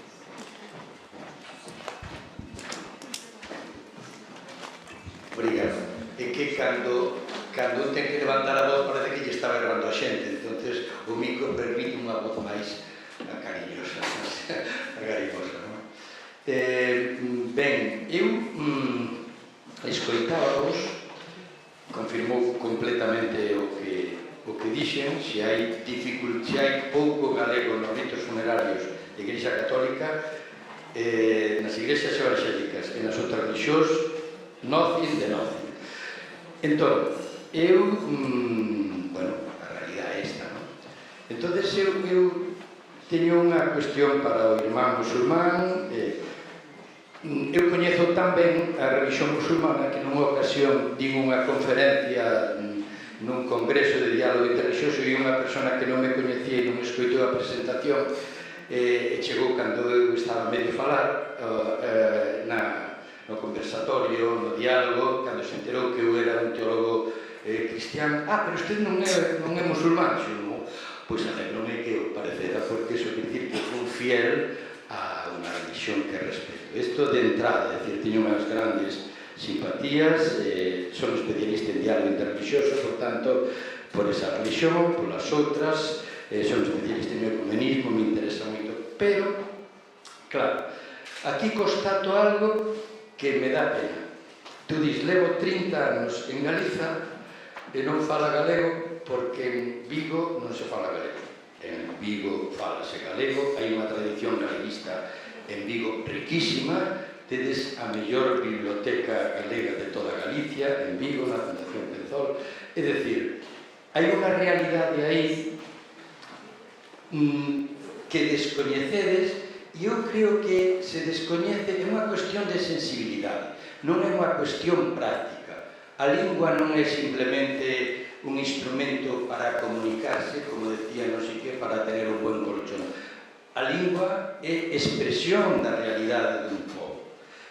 Obrigado. É que cando un ten que levantar a voz parece que lle está berrando a xente, entonces o micro permite unha voz máis cariñosa, non? Ben, eu escoitábamos, confirmou completamente o que dixen, se hai pouco galego nos ritos funerarios da Igrexa Católica, nas iglesias evangélicas e nas outras religións, nothing de nothing. Entón, a realidade é esta, non? Entón, eu teño unha cuestión para o irmán musulmán. Eu coñezo tan ben a religión musulmana que nunha ocasión din unha conferencia nun congreso de diálogo interreligioso e unha persona que non me coñecía e non escoitou a presentación e chegou cando eu estaba medio falar no conversatorio, no diálogo, cando se enterou que eu era un teólogo cristián. Pero usted non é musulmán? Non. pois alegrome que o parecera, porque iso quer dicir que fui fiel a unha religión que respeto. Isto de entrada, é dicir, teño unhas grandes simpatías, son especialista en diálogo interreligioso, por tanto, por esa religión, polas outras, son especialista en ecumenismo, me interesa moito, pero, claro, aquí constato algo que me dá pena. Tú dis, levo 30 anos en Galiza e non fala galego porque en Vigo non se fala galego. En Vigo falase galego, hai unha tradición galeguista en Vigo riquísima, tedes a mellor biblioteca galega de toda Galicia, en Vigo, na Fundación Penzol. É dicir, hai unha realidade aí que descoñecedes e eu creo que se descoñece é unha cuestión de sensibilidade, non é unha cuestión práctica. A lingua non é simplemente un instrumento para comunicarse, como decía, non sei que, para tener un buen colchón. A lingua é expresión da realidade dun pobo.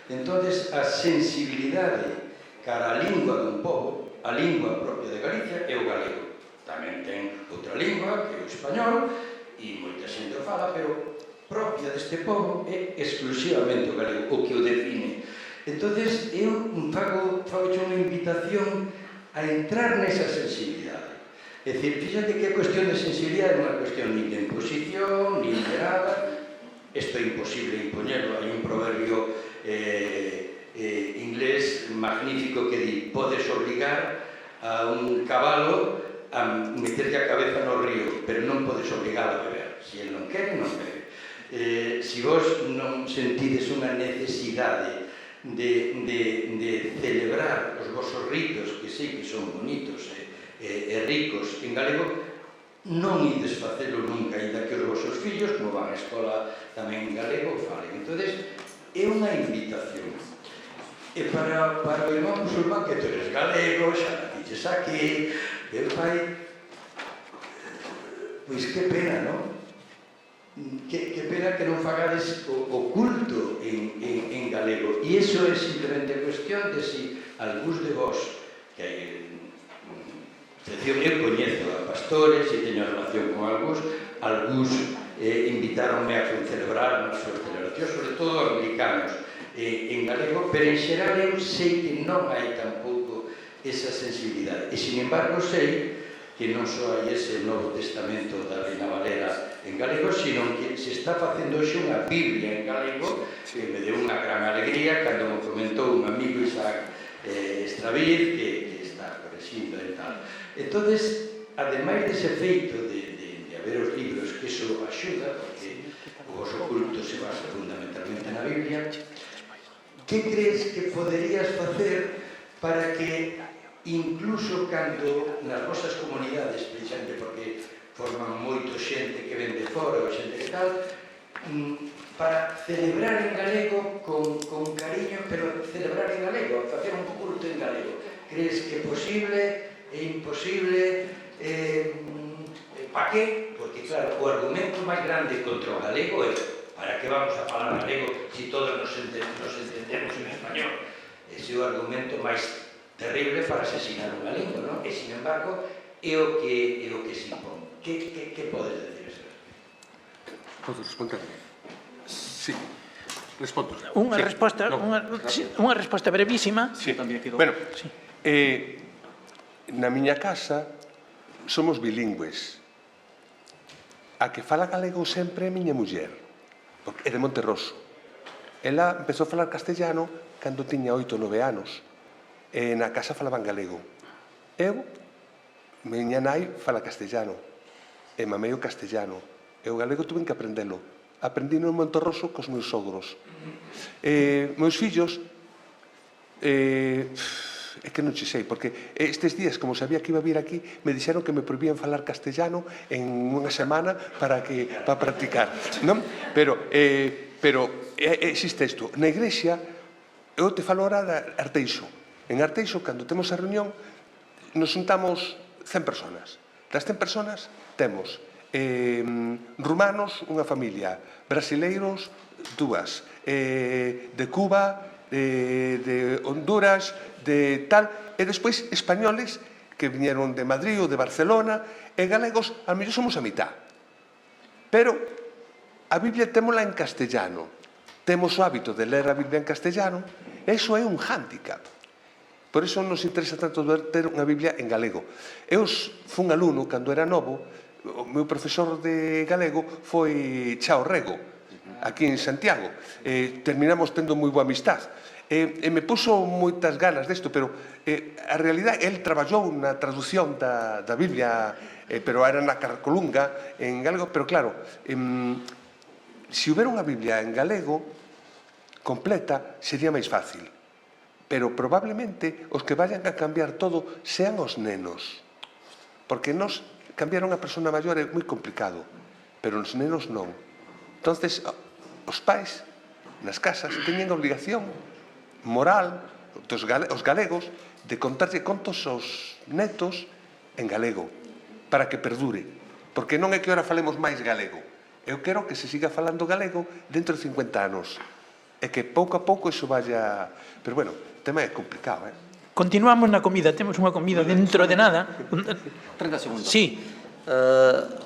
Entonces, a sensibilidade cara a lingua dun pobo, a lingua propia de Galicia, é o galego. Tamén ten outra lingua, que é o español, e moita xente o fala, pero propia deste pobo é exclusivamente o galego, o que o define. Entonces, eu fago unha invitación a entrar nesa sensibilidade. É dicir, fíxate que a cuestión de sensibilidade non é unha cuestión ni de imposición, ni de nada. Isto é imposible impoñerlo. Hai un proverbio inglés magnífico que di: podes obligar a un cabalo a meterlle a cabeza no río, pero non podes obligar a beber. Se ele non quere, non bebe. Se vos non sentides unha necesidade de celebrar os vosos ritos, que sei que son bonitos e ricos en galego, non ides facelo nunca, ainda que os vosos fillos, como van a escola tamén en galego, falen. Entón, é unha invitación. E para o irmán musulmán, que tú eres galego, xa natiches aquí, el pai, pois que pena, non? Que pena que non fagades o culto en galego. E iso é simplemente cuestión de si algúns de vos, que hai, eu coñezo a pastores e teño relación con algúns invitáronme a celebrar nas súas celebracións, sobre todo anglicanos, en galego, pero en xeral eu sei que non hai tampouco esa sensibilidade. E, sin embargo, sei que non só hai ese Novo Testamento da Reina Valera en galego, sino que se está facendo hoxe unha Biblia en galego, que me deu unha gran alegría cando me comentou un amigo, Isaac Estraviz, que está correxindo e tal. Entón, ademais dese feito de haber os libros, que iso axuda, porque o vosso culto se basa fundamentalmente na Biblia, que crees que poderías facer para que incluso cando nas vosas comunidades, precisamente porque forman moito xente que ven de fora ou xente que tal, para celebrar en galego con cariño, pero celebrar en galego, facer un culto en galego. Crees que é posible, é imposible, pa que? Porque, claro, o argumento máis grande contra o galego é: para que vamos a falar galego se todos nos entendemos en español? Ese é o argumento máis terrible para asesinar unha lingua, non? E, sin embargo, é o que se impón. Que podes decir eso? Podes responder? Sí. Respondo. Unha resposta brevísima. Sí. Bueno, na miña casa somos bilingües. A que fala galego sempre é miña muller, porque é de Monterroso. Ela empezou a falar castellano cando tiña 8 ou 9 anos. E na casa falaban galego. Eu, miña nai fala castellano, e mamei o castellano. E o galego tuve que aprendelo. Aprendino en Monterroso cos meus sogros. Meus fillos, é que non che sei, porque estes días, como sabía que iba a vir aquí, me dixeron que me prohibían falar castellano en unha semana para practicar, non? Pero existe isto. Na igrexa, eu te falo ahora de Arteixo. En Arteixo, cando temos a reunión, nos juntamos 100 personas. Das 100 personas, temos rumanos, unha familia, brasileiros, 2, de Cuba, de Honduras, de tal, e despois españoles que viñeron de Madrid ou de Barcelona, e galegos, a mellor somos a mitad. Pero a Biblia témola en castellano. Temos o hábito de ler a Biblia en castellano, e iso é un hándicap. Por iso nos interesa tanto ter unha Biblia en galego. Eu fui un alumno, cando era novo, o meu profesor de galego foi Chao Rego, aquí en Santiago. Terminamos tendo moi boa amistad. E me puso moitas ganas desto, pero a realidade, el traballou na traducción da Biblia, pero era na Carcolunga, en galego, pero claro, se houbera unha Biblia en galego completa, sería máis fácil. Pero probablemente os que vayan a cambiar todo sean os nenos. Porque nos cambiar a unha persona maior é moi complicado, pero os nenos non. Entonces, os pais nas casas teñen a obligación moral, os galegos, de contarlle contos aos netos en galego, para que perdure. Porque non é que ora falemos máis galego. Eu quero que se siga falando galego dentro de 50 anos. E que pouco a pouco iso vaya... Pero bueno, o tema é complicado, Continuamos na comida, temos unha comida dentro de nada. 30 segundos. Sí.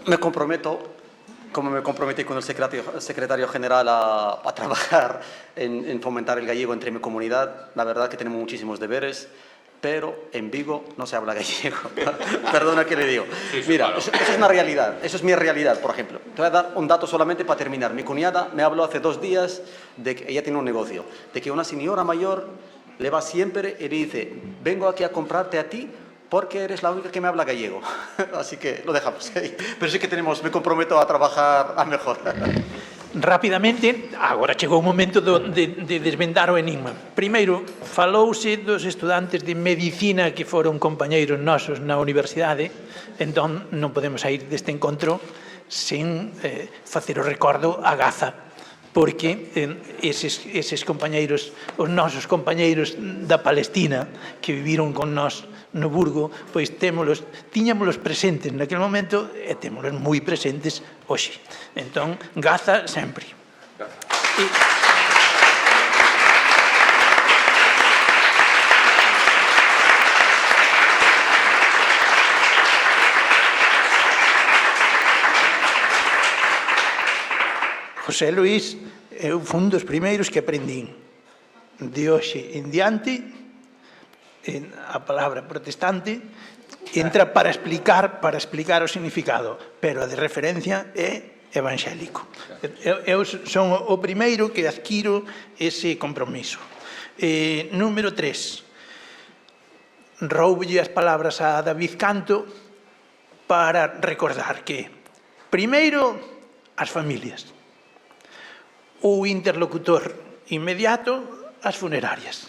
Me comprometo, como me comprometí con el secretario general a trabajar en fomentar el gallego entre mi comunidad. La verdad que tenemos muchísimos deberes, pero en Vigo no se habla gallego. Perdona que le digo. Mira, eso es una realidad, eso es mi realidad, por ejemplo. Te voy a dar un dato solamente para terminar. Mi cuñada me habló hace 2 días de que ella tiene un negocio, de que una señora mayor le va siempre y le dice, vengo aquí a comprarte a ti porque eres la única que me habla gallego. Así que lo dejamos ahí. Pero sí que me comprometo a trabajar a mejor. Rapidamente, agora chegou o momento de desvendar o enigma. Primeiro, falouse dos estudantes de medicina que foron compañeiros nosos na universidade, entón non podemos sair deste encontro sen facer o recordo a Gaza, porque eses compañeiros, os nosos compañeiros da Palestina que viviron con nós no Burgo, pois tiñámolos presentes naquele momento e témolos moi presentes hoxe. Entón, Gaza sempre. José Luis, eu fun dos primeiros que aprendín. De hoxe en diante, a palabra protestante entra para explicar o significado, pero a de referencia é evangélico. Eu son o primeiro que adquiro ese compromiso. Número 3. Roubolle as palabras a David Canto para recordar que, primeiro, as familias. O interlocutor inmediato, as funerarias.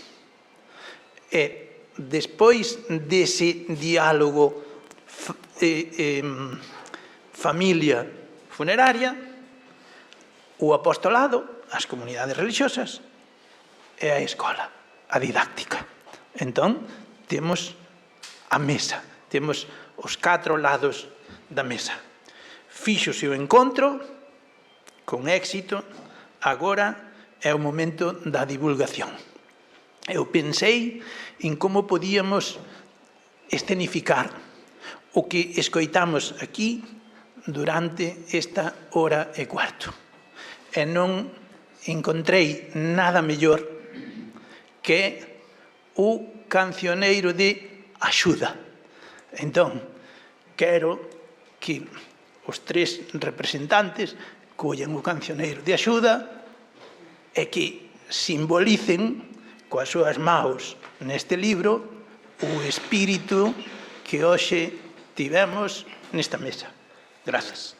E despois dese diálogo familia funeraria, o apostolado, as comunidades religiosas e a escola, a didáctica. Entón, temos a mesa, temos os 4 lados da mesa. Fíxose o encontro con éxito, agora é o momento da divulgación. Eu pensei en como podíamos escenificar o que escoitamos aquí durante esta hora e cuarto. E non encontrei nada mellor que o cancioneiro de axuda. Entón, quero que os 3 representantes collan o cancioneiro de axuda e que simbolicen coas súas maus neste libro o espírito que hoxe tivemos nesta mesa. Grazas.